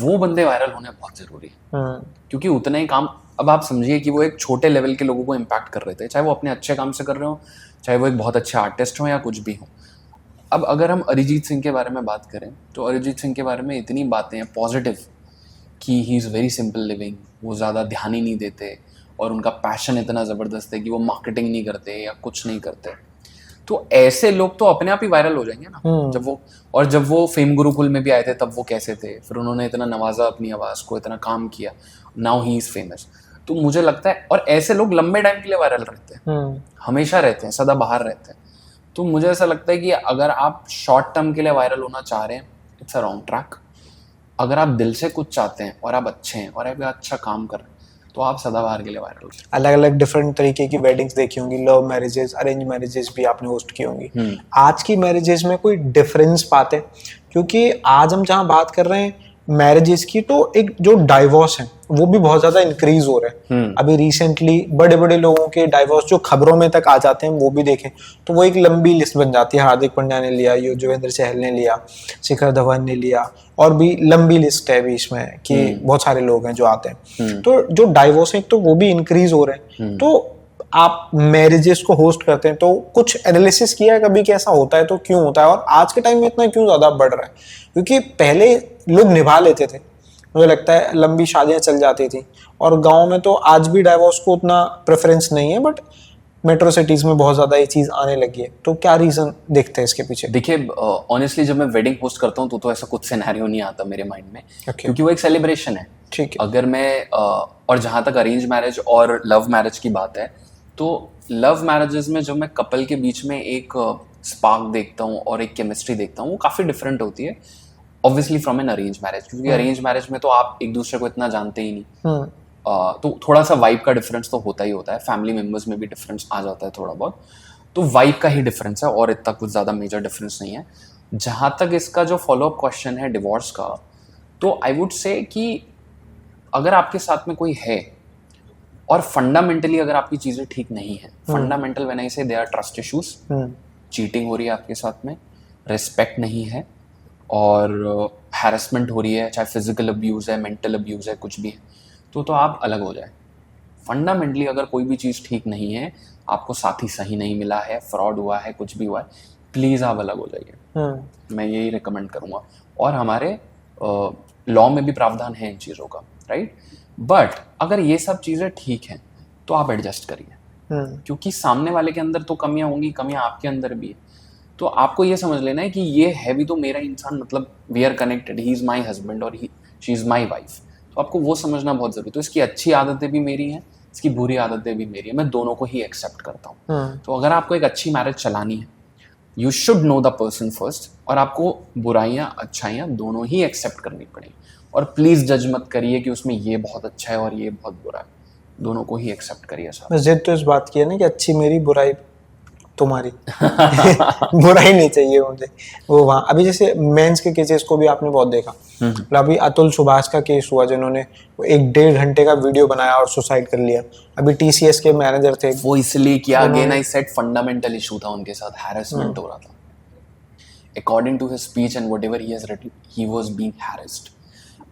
[SPEAKER 2] वो बंदे वायरल होने बहुत जरूरी है। क्योंकि उतना ही काम, अब आप समझिए कि वो एक छोटे लेवल के लोगों को इम्पैक्ट कर रहे थे, चाहे वो अपने अच्छे काम से कर रहे हो, चाहे वो एक बहुत अच्छे आर्टिस्ट हो या कुछ भी हो। अब अगर हम अरिजीत सिंह के बारे में बात करें तो अरिजीत सिंह के बारे में इतनी बातें हैं पॉजिटिव कि he is very simple living, वो ज़्यादा ध्यान ही नहीं देते और उनका पैशन इतना ज़बरदस्त है कि वो मार्केटिंग नहीं करते या कुछ नहीं करते। तो ऐसे लोग तो अपने आप ही वायरल हो जाएंगे ना। जब वो फेम गुरुकुल में भी आए थे तब वो कैसे थे, फिर उन्होंने इतना नवाजा अपनी आवाज़ को, इतना काम किया, नाउ ही इज़ फेमस। तो मुझे लगता है, और ऐसे लोग लंबे टाइम के लिए वायरल रहते हैं, हमेशा रहते हैं, सदा बाहर रहते हैं। तो मुझे ऐसा लगता है कि अगर आप शॉर्ट टर्म के लिए वायरल होना चाह रहे हैं, इट्स अ रॉन्ग ट्रैक। अगर आप दिल से कुछ चाहते हैं और आप अच्छे हैं और आप अच्छा काम कर रहे हैं तो आप सदाबहार के लिए वायरल हो।
[SPEAKER 1] अलग अलग डिफरेंट तरीके की वेडिंग्स देखी होंगी, लव मैरिजेस, अरेंज मैरिजेस भी आपने होस्ट की होंगी। आज की मैरिजेस में कोई डिफरेंस पाते हैं? क्योंकि आज हम जहाँ बात कर रहे हैं मैरिजेस की, तो एक जो डाइवोर्स है वो भी बहुत ज्यादा इंक्रीज हो रहे हैं। अभी रिसेंटली बड़े बड़े लोगों के डाइवोर्स जो खबरों में तक आ जाते हैं वो भी देखें तो वो एक लंबी लिस्ट बन जाती है। हार्दिक पांड्या ने लिया, युजवेंद्र चहल ने लिया, शिखर धवन ने लिया, और भी लंबी लिस्ट है भी इसमें कि बहुत सारे लोग हैं जो आते हैं। तो जो डाइवोर्स है तो वो भी इंक्रीज हो रहे हैं। तो आप मैरिजेस को होस्ट करते हैं तो कुछ एनालिसिस किया है कभी कि ऐसा होता है तो क्यों होता है, और आज के टाइम में इतना क्यों ज्यादा बढ़ रहा है? क्योंकि पहले लोग निभा लेते थे, मुझे लगता है लंबी शादियां चल जाती थी, और गांव में तो आज भी डाइवोर्स को उतना प्रेफरेंस नहीं है, बट मेट्रो सिटीज में बहुत ज्यादा ये चीज आने लगी है। तो क्या रीजन देखते हैं इसके पीछे?
[SPEAKER 2] देखिए ऑनेस्टली जब मैं वेडिंग होस्ट करता हूँ तो ऐसा कुछ सिनेरियो नहीं आता मेरे माइंड में, क्योंकि वो एक सेलिब्रेशन है।
[SPEAKER 1] ठीक है।
[SPEAKER 2] अगर मैं और जहाँ तक अरेंज मैरिज और लव मैरिज की बात है, तो लव मैरिजेस में जब मैं कपल के बीच में एक स्पार्क देखता हूँ और एक केमिस्ट्री देखता हूँ, वो काफ़ी डिफरेंट होती है obviously from an arrange marriage. क्योंकि अरेंज मैरिज में तो आप एक दूसरे को इतना जानते ही नहीं, तो थोड़ा सा वाइब का डिफरेंस तो होता ही होता है, फैमिली मेम्बर्स में भी डिफरेंस आ जाता है थोड़ा बहुत, तो वाइब का ही डिफरेंस है और इतना कुछ ज़्यादा मेजर डिफरेंस नहीं है। जहाँ तक इसका जो फॉलोअप क्वेश्चन है डिवोर्स का, तो आई वुड से कि अगर आपके साथ में कोई है और फंडामेंटली अगर आपकी चीज़ें ठीक नहीं है, fundamental when I say there are trust issues, cheating हो रही है आपके साथ में, रिस्पेक्ट नहीं है और हैरेसमेंट हो रही है, चाहे फिजिकल अब्यूज़ है, मेंटल अब्यूज़ है, कुछ भी है, तो आप अलग हो जाए। फंडामेंटली अगर कोई भी चीज़ ठीक नहीं है, आपको साथी सही नहीं मिला है, फ्रॉड हुआ है, कुछ भी हुआ है, प्लीज़ आप अलग हो जाइए। मैं यही रिकमेंड करूँगा। और हमारे लॉ में भी प्रावधान है इन चीज़ों का, राइट। बट अगर ये सब चीज़ें ठीक हैं तो आप एडजस्ट करिए, क्योंकि सामने वाले के अंदर तो कमियां होंगी, कमियां आपके अंदर भी है। तो आपको ये समझ लेना है कि ये है भी तो मेरा इंसान, मतलब we are connected, he is my husband और शी इज़ माई वाइफ। तो आपको वो समझना बहुत जरूरी है। तो इसकी अच्छी आदतें भी मेरी हैं, इसकी बुरी आदतें भी मेरी है, मैं दोनों को ही एक्सेप्ट करता हूँ। तो अगर आपको एक अच्छी मैरिज चलानी है, you should know the person first, और आपको बुराइयाँ अच्छाइयाँ दोनों ही एक्सेप्ट करनी पड़ेगी। और प्लीज जज मत करिए कि उसमें ये बहुत अच्छा है और ये बहुत बुरा है, दोनों को ही एक्सेप्ट करिए साहब।
[SPEAKER 1] जिद तो इस बात की है ना कि अच्छी मेरी बुराई तुम्हारी बुराई नहीं चाहिए मुझे। वो वहाँ अभी जैसे मेंस के केसेस को भी आपने बहुत देखा, मतलब अभी अतुल सुभाष का केस हुआ जिन्होंने 1-1.5 घंटे का वीडियो बनाया और सुसाइड कर लिया। अभी TCS के मैनेजर थे,
[SPEAKER 2] वो इसलिए किया, again I said fundamental issue था उनके साथ, हैरेसमेंट हो रहा था। According to his speech and whatever he has written, he was being harassed.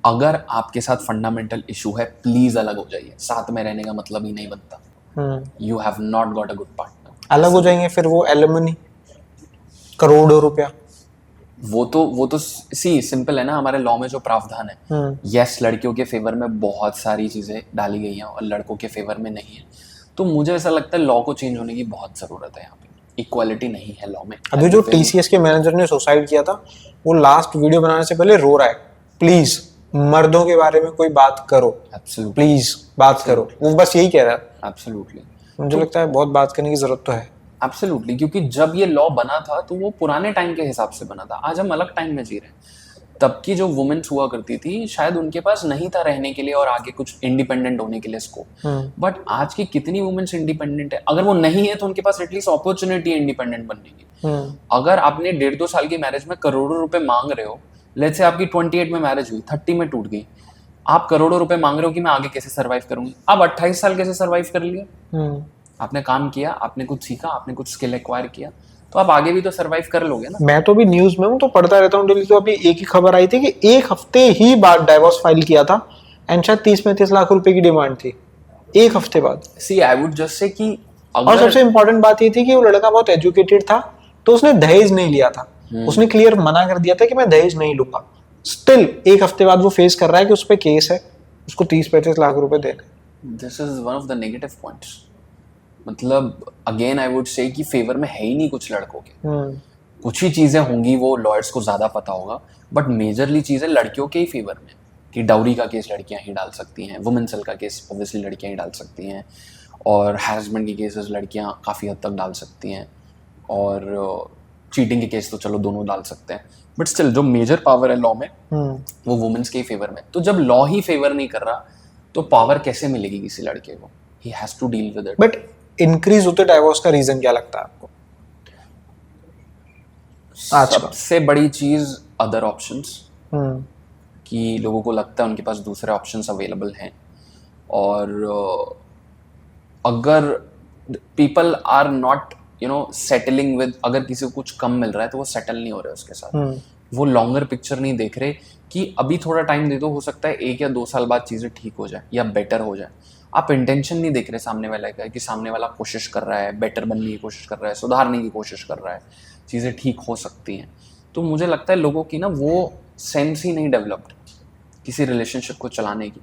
[SPEAKER 2] अगर आपके साथ फंडामेंटल इशू है, प्लीज अलग हो जाइए, साथ में रहने का मतलब ही नहीं बनता। You have not got a good partner.
[SPEAKER 1] अलग हो जाएंगे फिर वो एलिमनी करोड़ों रुपया।
[SPEAKER 2] वो तो सी सिंपल है ना, हमारे लॉ में जो प्रावधान है, यस लड़कियों के फेवर में बहुत सारी चीजें डाली गई हैं और लड़कों के फेवर में नहीं है। तो मुझे ऐसा लगता है लॉ को चेंज होने की बहुत जरूरत है। यहाँ पे इक्वालिटी नहीं है लॉ में।
[SPEAKER 1] अभी जो TCS के मैनेजर ने सुसाइड किया था, वो लास्ट वीडियो बनाने से पहले रो रहा है, प्लीज मर्दों के बारे में कोई बात करो,
[SPEAKER 2] एब्सोल्युटली
[SPEAKER 1] प्लीज बात करो। वो बस यही कह रहा है।
[SPEAKER 2] एब्सोल्युटली
[SPEAKER 1] मुझे लगता है बहुत बात करने की जरूरत तो है।
[SPEAKER 2] एब्सोल्युटली, क्योंकि जब ये लॉ बना था तो वो पुराने टाइम के हिसाब से बना था। आज हम अलग टाइम में जी रहे हैं। तब की जो वुमेन्स हुआ करती थी, शायद उनके पास नहीं था रहने के लिए और आगे कुछ इंडिपेंडेंट होने के लिए स्कोप। बट आज की कितनी वुमेन्स इंडिपेंडेंट है? अगर वो नहीं है तो उनके पास एटलीस्ट अपॉर्चुनिटी है इंडिपेंडेंट बनने की। अगर आपने 1.5-2 साल की मैरिज में करोड़ों रुपए मांग रहे हो, लेट्स से आपकी 28 में मैरिज हुई, 30 में टूट गई, आप करोड़ों रुपए मांग रहे हो कि मैं आगे कैसे सर्वाइव करूंगी। आप 28 साल कैसे सर्वाइव कर लिया? आपने काम किया, आपने कुछ सीखा, आपने कुछ स्किल एक्वायर किया, तो आप आगे भी तो सर्वाइव कर लोगे ना।
[SPEAKER 1] मैं तो अभी न्यूज में हूँ तो पढ़ता रहता हूँ डेली। तो अभी एक ही खबर आई थी कि 1 हफ्ते ही बाद डाइवोर्स फाइल किया था एंड शायद 30-35 लाख रुपए की डिमांड थी 1 हफ्ते बाद।
[SPEAKER 2] सी आई वुड जस्ट से कि
[SPEAKER 1] और सबसे इंपॉर्टेंट बात ये थी कि वो लड़का बहुत एजुकेटेड था, तो उसने दहेज नहीं लिया था। उसने क्लियर मना कर दिया था कि मैं दहेज नहीं लूंगा। स्टिल 1 हफ्ते बाद वो फेस कर रहा है कि उस पर केस है, उसको 30-35 लाख रुपए देने।
[SPEAKER 2] This is one of the negative points. मतलब अगेन आई वुड से कि फेवर में है ही नहीं कुछ लड़कों के। कुछ ही चीजें होंगी, वो लॉयर्स को ज्यादा पता होगा, बट मेजरली चीजें लड़कियों के ही फेवर में, कि डाउरी का केस लड़कियां ही डाल सकती हैं, वुमेन सेल का केस ऑब्वियसली लड़कियां ही डाल सकती हैं, और हैरेसमेंट के केसेस लड़कियां काफ़ी हद तक डाल सकती हैं, और चीटिंग के केस तो चलो दोनों डाल सकते हैं। बट स्टिल जो मेजर पावर है लॉ में वो वुमेन्स के ही फेवर में। तो जब लॉ ही फेवर नहीं कर रहा तो पावर कैसे मिलेगी किसी लड़के को? He has to deal with it.
[SPEAKER 1] But increase होते डाइवोर्स का रीजन क्या लगता है आपको?
[SPEAKER 2] सबसे बड़ी चीज अदर ऑप्शंस, कि लोगों को लगता है उनके पास दूसरे ऑप्शंस अवेलेबल हैं, और अगर people are not settling with, अगर किसी को कुछ कम मिल रहा है तो वो सेटल नहीं हो रहे उसके साथ। वो लॉन्गर पिक्चर नहीं देख रहे कि अभी थोड़ा टाइम दे दो, हो सकता है 1 या 2 साल बाद चीजें ठीक हो जाए या बेटर हो जाए। आप इंटेंशन नहीं देख रहे सामने वाले का, कि सामने वाला कोशिश कर रहा है, बेटर बनने की कोशिश कर रहा है, सुधारने की कोशिश कर रहा है, चीज़ें ठीक हो सकती हैं। तो मुझे लगता है लोगों की ना वो सेंस ही नहीं डेवलप्ड किसी रिलेशनशिप को चलाने की।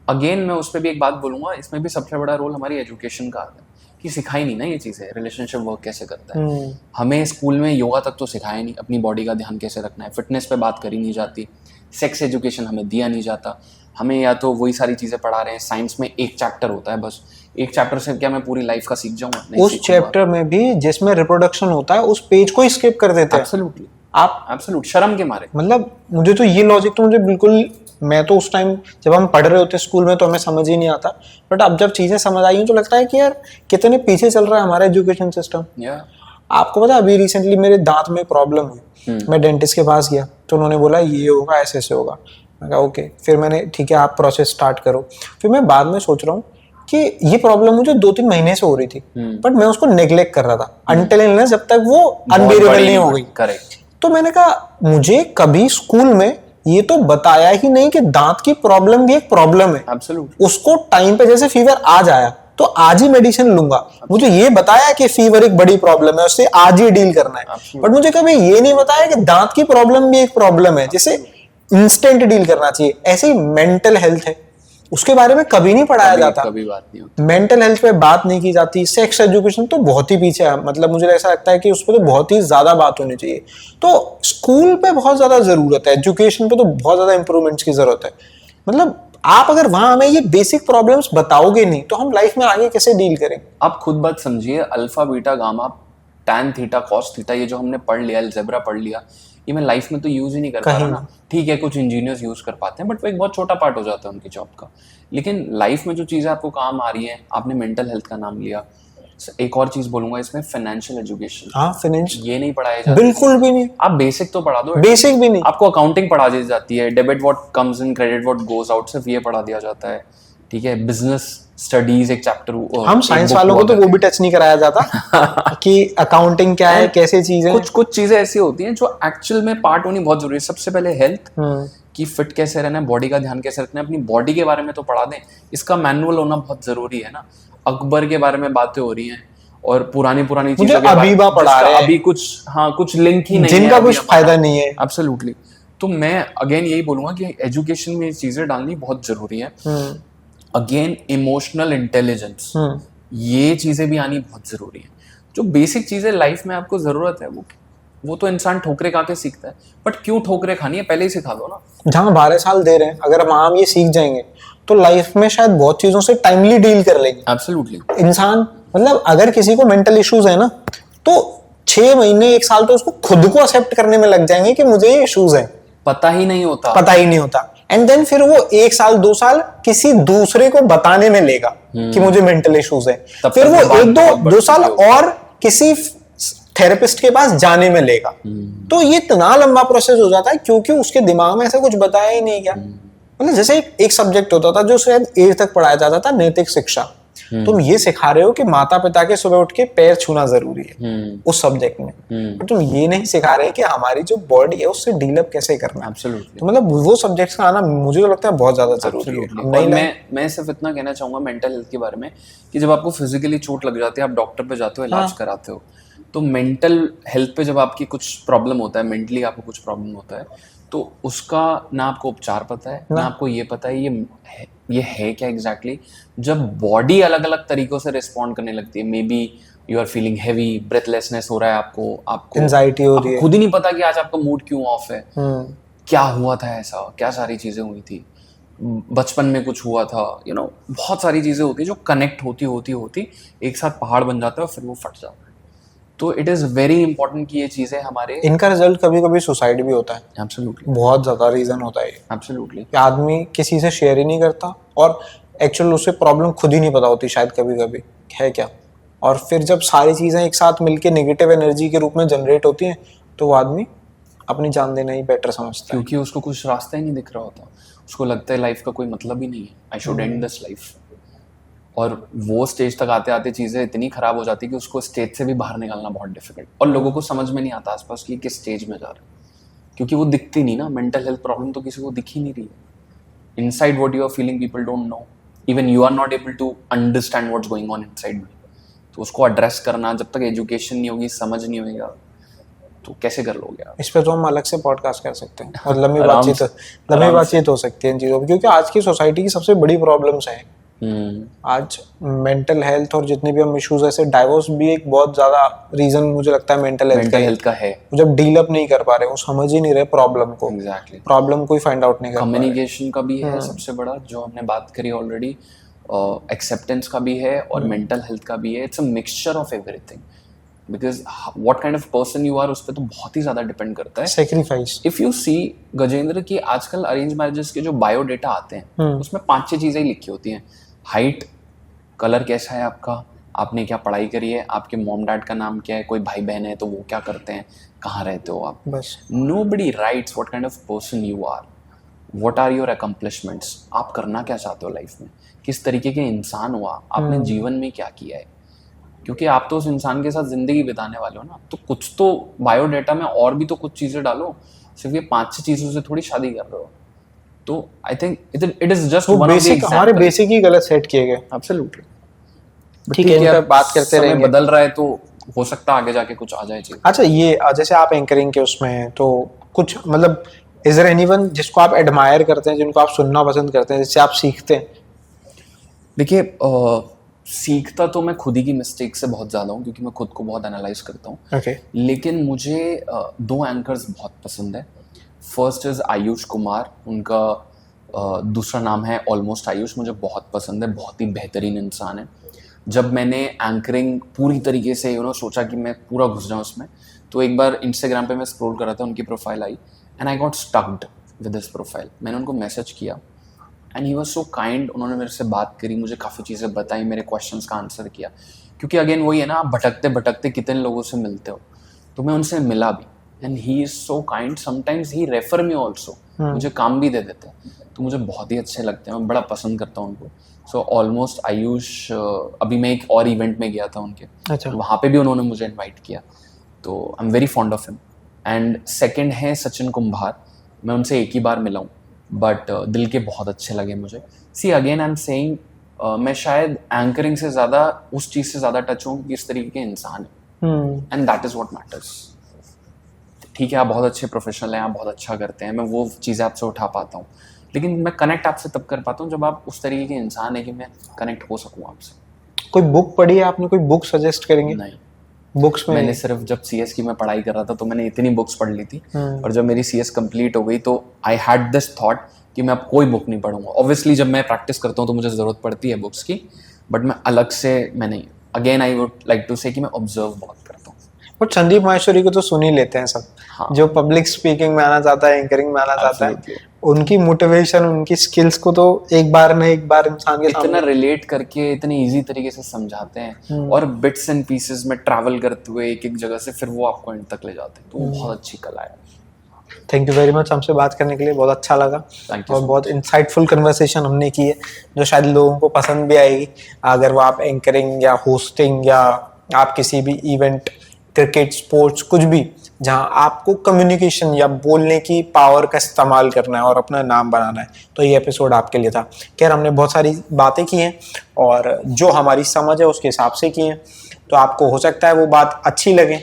[SPEAKER 2] अगेन मैं उस पर भी एक बात बोलूँगा, इसमें भी सबसे बड़ा रोल हमारी एजुकेशन का आता है, कि सिखाई नहीं ना ये चीज़ें, रिलेशनशिप वर्क कैसे करता है। हमें स्कूल में योगा तक तो सिखाया नहीं, अपनी बॉडी का ध्यान कैसे रखना है, फिटनेस पे बात करी नहीं जाती, सेक्स एजुकेशन हमें दिया नहीं जाता। हमें या तो वही सारी चीज़ें पढ़ा रहे हैं, साइंस में एक चैप्टर होता है बस, एक चैप्टर से क्या मैं पूरी लाइफ का सीख जाऊँगा?
[SPEAKER 1] उस चैप्टर में भी जिसमें रिप्रोडक्शन होता है उस पेज को ही स्किप कर देते हैं।
[SPEAKER 2] एब्सोल्युटली,
[SPEAKER 1] आप
[SPEAKER 2] एब्सोल्यूट शर्म के मारे।
[SPEAKER 1] मतलब मुझे तो ये लॉजिक तो मुझे बिल्कुल, मैं तो उस टाइम जब हम पढ़ रहे होते स्कूल में तो हमें समझ ही नहीं आता, बट अब जब चीजें समझ आई हैं तो लगता है कि यार कितने पीछे चल रहा है हमारा एजुकेशन सिस्टम। आपको पता है अभी रिसेंटली मेरे दांत में प्रॉब्लम हुई, मैं डेंटिस्ट के पास गया तो उन्होंने बोला ये होगा, ऐसे ऐसे होगा। मैं कहा ओके, फिर मैंने ठीक है आप प्रोसेस स्टार्ट करो। फिर मैं बाद में सोच रहा हूँ कि ये प्रॉब्लम मुझे 2-3 महीने से हो रही थी, बट मैं उसको नेग्लेक्ट कर रहा था अनटिल इलनेस, जब तक वो अनबेरेबल नहीं हो गई।
[SPEAKER 2] करेक्ट।
[SPEAKER 1] तो मैंने कहा मुझे कभी स्कूल में ये तो बताया ही नहीं कि दांत की प्रॉब्लम भी एक प्रॉब्लम है।
[SPEAKER 2] Absolutely.
[SPEAKER 1] उसको टाइम पे जैसे फीवर आज आया तो आज ही मेडिसिन लूंगा। मुझे ये बताया कि फीवर एक बड़ी प्रॉब्लम है, उससे आज ही डील करना है, बट मुझे कभी ये नहीं बताया कि दांत की प्रॉब्लम भी एक प्रॉब्लम है, जिसे इंस्टेंट डील करना चाहिए। ऐसे ही मेंटल हेल्थ है, उसके बारे में कभी नहीं पढ़ाया जाता,
[SPEAKER 2] कभी बात नहीं होती।
[SPEAKER 1] मेंटल हेल्थ पे बात नहीं की जाती। सेक्स एजुकेशन तो बहुत ही पीछे है, मतलब मुझे ऐसा लगता है कि उस पर तो बहुत ही ज्यादा बात होनी चाहिए। तो स्कूल पे बहुत ज्यादा जरूरत है, एजुकेशन पे तो बहुत ज्यादा इंप्रूवमेंट्स की जरूरत है। मतलब आप अगर वहां हमें ये बेसिक प्रॉब्लम्स बताओगे नहीं तो हम लाइफ में आगे कैसे डील करेंगे?
[SPEAKER 2] आप खुद बात समझिए, alpha beta gamma tan theta cos theta, ये जो हमने पढ़ लिया, अलजेब्रा पढ़ लिया, ये मैं लाइफ में तो यूज ही नहीं कर पा रहा ना। ठीक है, कुछ इंजीनियर्स यूज कर पाते हैं, बट वो एक बहुत छोटा पार्ट हो जाता है उनकी जॉब का। लेकिन लाइफ में जो चीजें आपको काम आ रही हैं, आपने मेंटल हेल्थ का नाम लिया, एक और चीज बोलूंगा इसमें, फाइनेंशियल एजुकेशन।
[SPEAKER 1] हाँ, फाइनेंशियल
[SPEAKER 2] ये नहीं पढ़ाया जाता,
[SPEAKER 1] बिल्कुल भी नहीं।
[SPEAKER 2] आप बेसिक तो पढ़ा दो,
[SPEAKER 1] बेसिक भी नहीं।
[SPEAKER 2] आपको अकाउंटिंग पढ़ा दी जाती है, debit what comes in, credit what goes out, सिर्फ ये पढ़ा दिया जाता है। ठीक है, बिजनेस स्टडीज एक चैप्टर,
[SPEAKER 1] हम साइंस वालों को तो वो भी टच नहीं कराया जाता कि अकाउंटिंग क्या है, कैसे चीजें।
[SPEAKER 2] कुछ चीजें ऐसी होती हैं जो एक्चुअल में पार्ट होनी बहुत जरूरी है। सबसे पहले हेल्थ कि फिट कैसे रहना है, बॉडी का ध्यान कैसे रखना है, अपनी बॉडी के बारे में तो पढ़ा दें, इसका मैनुअल होना बहुत जरूरी है ना। अकबर के बारे में बातें हो रही हैं और पुरानी चीजों के बारे में
[SPEAKER 1] पढ़ा रहे हैं,
[SPEAKER 2] अभी कुछ लिंक ही नहीं है,
[SPEAKER 1] जिनका कुछ फायदा नहीं है।
[SPEAKER 2] एब्सोल्युटली। तो मैं अगेन यही बोलूंगा कि एजुकेशन में ये चीजें डालनी बहुत जरूरी है। अगेन इमोशनल इंटेलिजेंस, ये चीजें भी आनी बहुत जरूरी है। जो बेसिक चीजें लाइफ में आपको जरूरत है वो तो इंसान ठोकरे खा के सीखता है, बट क्यों ठोकरे खानी है पहले ही सिखा दो ना।
[SPEAKER 1] जहाँ 12 साल दे रहे हैं, अगर वहां हम ये सीख जाएंगे तो लाइफ में शायद बहुत चीजों से टाइमली डील कर लेंगे।
[SPEAKER 2] एब्सोल्युटली।
[SPEAKER 1] इंसान मतलब अगर किसी को मेंटल इश्यूज है ना, तो 6 महीने 1 साल तो उसको खुद को एक्सेप्ट करने में लग जाएंगे कि मुझे ये इश्यूज है।
[SPEAKER 2] पता ही नहीं होता।
[SPEAKER 1] एंड देन फिर वो 1 साल 2 साल किसी दूसरे को बताने में लेगा कि मुझे मेंटल इश्यूज है। फिर वो 1-2 साल और किसी थेरेपिस्ट के पास जाने में लेगा। तो ये इतना लंबा प्रोसेस हो जाता है क्योंकि उसके दिमाग में ऐसा कुछ बताया ही नहीं गया। मतलब जैसे एक सब्जेक्ट होता था जो शायद 8 तक पढ़ाया जाता था, नैतिक शिक्षा। तुम ये सिखा रहे हो कि माता पिता के सुबह उठ के पैर छूना जरूरी है उस सब्जेक्ट में, पर तुम ये नहीं सिखा रहे कि हमारी जो बॉडी है उससे डील अप कैसे करना है। तो मतलब वो सब्जेक्ट्स का आना मुझे तो लगता है बहुत ज्यादा जरूरी है।
[SPEAKER 2] और मैं सिर्फ इतना कहना चाहूंगा मेंटल हेल्थ के बारे में कि जब आपको फिजिकली चोट लग जाती है, आप डॉक्टर पे जाते हो, इलाज कराते हो, तो मेंटल हेल्थ पे जब आपकी कुछ प्रॉब्लम होता है, मेंटली आपको कुछ प्रॉब्लम होता है, तो उसका ना आपको उपचार पता है, ना आपको ये पता है ये है क्या एग्जैक्टली। जब बॉडी अलग अलग तरीकों से रिस्पॉन्ड करने लगती है, maybe you are feeling heavy, breathlessness हो रहा है, आपको
[SPEAKER 1] एंजाइटी हो रही है,
[SPEAKER 2] खुद ही नहीं पता कि आज आपका मूड क्यों ऑफ है, क्या हुआ था, ऐसा क्या सारी चीजें हुई थी, बचपन में कुछ हुआ था, बहुत सारी चीजें होती है जो कनेक्ट होती एक साथ पहाड़ बन जाता है और फिर वो फट जाता है। तो इट इज वेरी इंपॉर्टेंट कि ये चीजें हमारे,
[SPEAKER 1] इनका रिजल्ट कभी कभी सुसाइड भी होता है।
[SPEAKER 2] एब्सोल्युटली,
[SPEAKER 1] बहुत ज्यादा रीजन होता है।
[SPEAKER 2] एब्सोल्युटली,
[SPEAKER 1] आदमी किसी से शेयर ही नहीं करता और एक्चुअल उसे प्रॉब्लम खुद ही नहीं पता होती शायद कभी कभी है क्या। और फिर जब सारी चीजें एक साथ मिलके नेगेटिव एनर्जी के रूप में जनरेट होती हैं तो वो आदमी अपनी जान देना ही बेटर समझता है,
[SPEAKER 2] क्योंकि उसको कुछ रास्ता ही नहीं दिख रहा होता। उसको लगता है लाइफ का कोई मतलब ही नहीं है, I should and this life. और वो स्टेज तक आते आते चीज़ें इतनी खराब हो जाती कि उसको स्टेज से भी बाहर निकालना बहुत डिफिकल्ट, और लोगों को समझ में नहीं आता आसपास कि किस स्टेज में जा रहे हैं, क्योंकि वो दिखती नहीं ना। मेंटल हेल्थ प्रॉब्लम तो किसी को दिख ही नहीं रही है। Inside what you are feeling people don't know, even you are not able to understand what's going on inside me. तो उसको एड्रेस करना, जब तक एजुकेशन नहीं होगी, समझ नहीं होगा, तो कैसे कर लोगे आप?
[SPEAKER 1] इस पे तो हम अलग से पॉडकास्ट कर सकते हैं और लंबी बातचीत हो सकती है इन चीज़ों पर, क्योंकि आज की सोसाइटी की सबसे बड़ी प्रॉब्लम्स है आज मेंटल हेल्थ। और जितने भी हम इश्यूज, ऐसे डाइवोर्स भी एक बहुत ज्यादा रीजन मुझे लगता है मेंटल हेल्थ का है। जब डील अप नहीं कर पा रहे, वो समझ ही नहीं रहे प्रॉब्लम को,
[SPEAKER 2] एग्जैक्टली,
[SPEAKER 1] प्रॉब्लम को ही फाइंड आउट नहीं कर पा रहे।
[SPEAKER 2] कम्युनिकेशन का भी है सबसे बड़ा, जो हमने बात करी ऑलरेडी, एक्सेप्टेंस का भी है और मेंटल हेल्थ का भी है। It's a mixture of everything, because what kind of person you are उस पर तो बहुत ही ज्यादा डिपेंड करता है।
[SPEAKER 1] Sacrifice,
[SPEAKER 2] if you see Gajendra, की आजकल अरेंज मैरिजेस के जो बायोडेटा आते हैं उसमें 5-6 चीजें लिखी होती हैं। हाइट, कलर कैसा है आपका, आपने क्या पढ़ाई करी है, आपके मॉम डैड का नाम क्या है, कोई भाई बहन है तो वो क्या करते हैं, कहाँ रहते हो आप,
[SPEAKER 1] बस।
[SPEAKER 2] Nobody writes what kind of person you are, what are your accomplishments, आप करना क्या चाहते हो लाइफ में, किस तरीके के इंसान हो आप, आपने जीवन में क्या किया है, क्योंकि आप तो उस इंसान के साथ जिंदगी बिताने वाले हो ना। तो कुछ तो बायोडेटा में और भी तो कुछ चीजें डालो, सिर्फ ये 5-6 चीजों से थोड़ी शादी कर रहे हो। तो I think it is just one of the example.
[SPEAKER 1] हमारे बेसिक ही गलत सेट किए गए।
[SPEAKER 2] एब्सोल्युटली,
[SPEAKER 1] ठीक है, इन पे बात करते रहेंगे।
[SPEAKER 2] बदल रहा है तो हो सकता है आगे जाके कुछ आ जाए चीज।
[SPEAKER 1] अच्छा, ये जैसे आप एंकरिंग के उसमें हैं, तो कुछ मतलब इज देयर एनीवन जिसको आप एडमायर करते हैं, जिनको आप सुनना पसंद करते हैं, जिससे आप सीखते हैं?
[SPEAKER 2] देखिए, सीखता तो मैं खुद ही की मिस्टेक से बहुत ज़्यादा हूँ, क्योंकि मैं खुद को बहुत एनालाइज करता हूँ।
[SPEAKER 1] Okay.
[SPEAKER 2] लेकिन मुझे 2 एंकर्स बहुत पसंद है। फर्स्ट इज आयुष कुमार, उनका दूसरा नाम है ऑलमोस्ट आयुष, मुझे बहुत पसंद है, बहुत ही बेहतरीन इंसान है। जब मैंने एंकरिंग पूरी तरीके से सोचा कि मैं पूरा घुस जाऊँ उसमें, तो एक बार इंस्टाग्राम पे मैं स्क्रॉल कर रहा था, उनकी profile I and I got स्टक्ड with this profile. मैंने उनको मैसेज किया and he was so kind, उन्होंने मेरे से बात करी, मुझे काफ़ी चीज़ें बताई, मेरे क्वेश्चंस का आंसर किया। क्योंकि अगेन वही है ना, आप भटकते भटकते कितने लोगों से मिलते हो, तो मैं उनसे मिला भी and he is so kind. Sometimes he refer me also, मुझे काम भी दे देते हैं, तो मुझे बहुत ही अच्छे लगते हैं, मैं बड़ा पसंद करता हूँ उनको। सो ऑलमोस्ट आयुष, अभी मैं एक और इवेंट में गया था उनके,
[SPEAKER 1] अच्छा।
[SPEAKER 2] वहाँ पे भी उन्होंने मुझे इनवाइट किया, तो I am very fond of him. And second है सचिन कुंभार, मैं उनसे एक ही बार मिला हूँ, बट दिल के बहुत अच्छे लगे मुझे। See again I am saying, मैं शायद एंकरिंग से ज़्यादा उस चीज़ से ज़्यादा टच हूँ कि किस तरीके के इंसान है, and that is what matters. ठीक है, आप बहुत अच्छे प्रोफेशनल हैं, आप बहुत अच्छा करते हैं, मैं वो चीज़ें आपसे उठा पाता हूँ, लेकिन मैं कनेक्ट आपसे तब कर पाता हूँ जब आप उस तरीके के इंसान है कि मैं कनेक्ट हो सकूँ आपसे।
[SPEAKER 1] कोई बुक पढ़ी है आपने? कोई बुक सजेस्ट करेंगे?
[SPEAKER 2] नहीं,
[SPEAKER 1] बुक्स में
[SPEAKER 2] मैंने सिर्फ जब सीएस की मैं पढ़ाई कर रहा था तो मैंने इतनी बुक्स पढ़ ली थी, और जब मेरी सीएस कंप्लीट हो गई तो आई हैड दिस थॉट कि मैं अब कोई बुक नहीं पढ़ूंगा। ऑब्वियसली जब मैं प्रैक्टिस करता हूँ तो मुझे ज़रूरत पड़ती है बुक्स की, बट मैं अलग से मैं नहीं। Again I would like to say कि मैं ऑब्जर्व बहुत करता हूँ।
[SPEAKER 1] बट संदीप माहेश्वरी को तो सुन ही लेते हैं सब।
[SPEAKER 2] हाँ।
[SPEAKER 1] जो पब्लिक स्पीकिंग में आना चाहता है, एंकरिंग में आना चाहता है,
[SPEAKER 2] Absolutely.
[SPEAKER 1] उनकी मोटिवेशन, उनकी स्किल्स को तो एक बार न एक बार इंसान के
[SPEAKER 2] इतना
[SPEAKER 1] सामने
[SPEAKER 2] रिलेट करके इतने इजी तरीके से समझाते हैं, और बिट्स एंड पीसेस में ट्रैवल करते हुए एक एक जगह से फिर वो आपको एंड तक ले जाते हैं, तो वो बहुत अच्छी कला है।
[SPEAKER 1] थैंक यू वेरी मच, हमसे बात करने के लिए बहुत अच्छा लगा।
[SPEAKER 2] Thank you
[SPEAKER 1] और
[SPEAKER 2] so
[SPEAKER 1] बहुत इंसाइटफुल कन्वर्सेशन हमने की है, जो शायद लोगों को पसंद भी आएगी। अगर वो आप एंकरिंग या होस्टिंग या आप किसी भी इवेंट, क्रिकेट, स्पोर्ट्स, कुछ भी जहां आपको कम्युनिकेशन या बोलने की पावर का इस्तेमाल करना है और अपना नाम बनाना है, तो ये एपिसोड आपके लिए था। खैर, हमने बहुत सारी बातें की हैं और जो हमारी समझ है उसके हिसाब से की हैं, तो आपको हो सकता है वो बात अच्छी लगे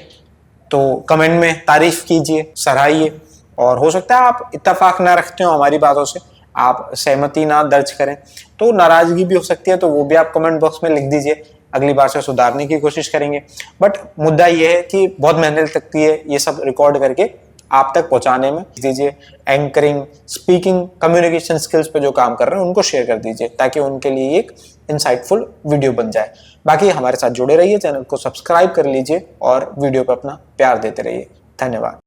[SPEAKER 1] तो कमेंट में तारीफ कीजिए, सराहिए, और हो सकता है आप इत्तेफाक ना रखते हो हमारी बातों से, आप सहमति ना दर्ज करें, तो नाराजगी भी हो सकती है, तो वो भी आप कमेंट बॉक्स में लिख दीजिए, अगली बार से सुधारने की कोशिश करेंगे। बट मुद्दा ये है कि बहुत मेहनत लगती है ये सब रिकॉर्ड करके आप तक पहुंचाने में। दीजिए, एंकरिंग, स्पीकिंग, कम्युनिकेशन स्किल्स पे जो काम कर रहे हैं उनको शेयर कर दीजिए, ताकि उनके लिए एक इंसाइटफुल वीडियो बन जाए। बाकी हमारे साथ जुड़े रहिए, चैनल को सब्सक्राइब कर लीजिए और वीडियो पे अपना प्यार देते रहिए। धन्यवाद।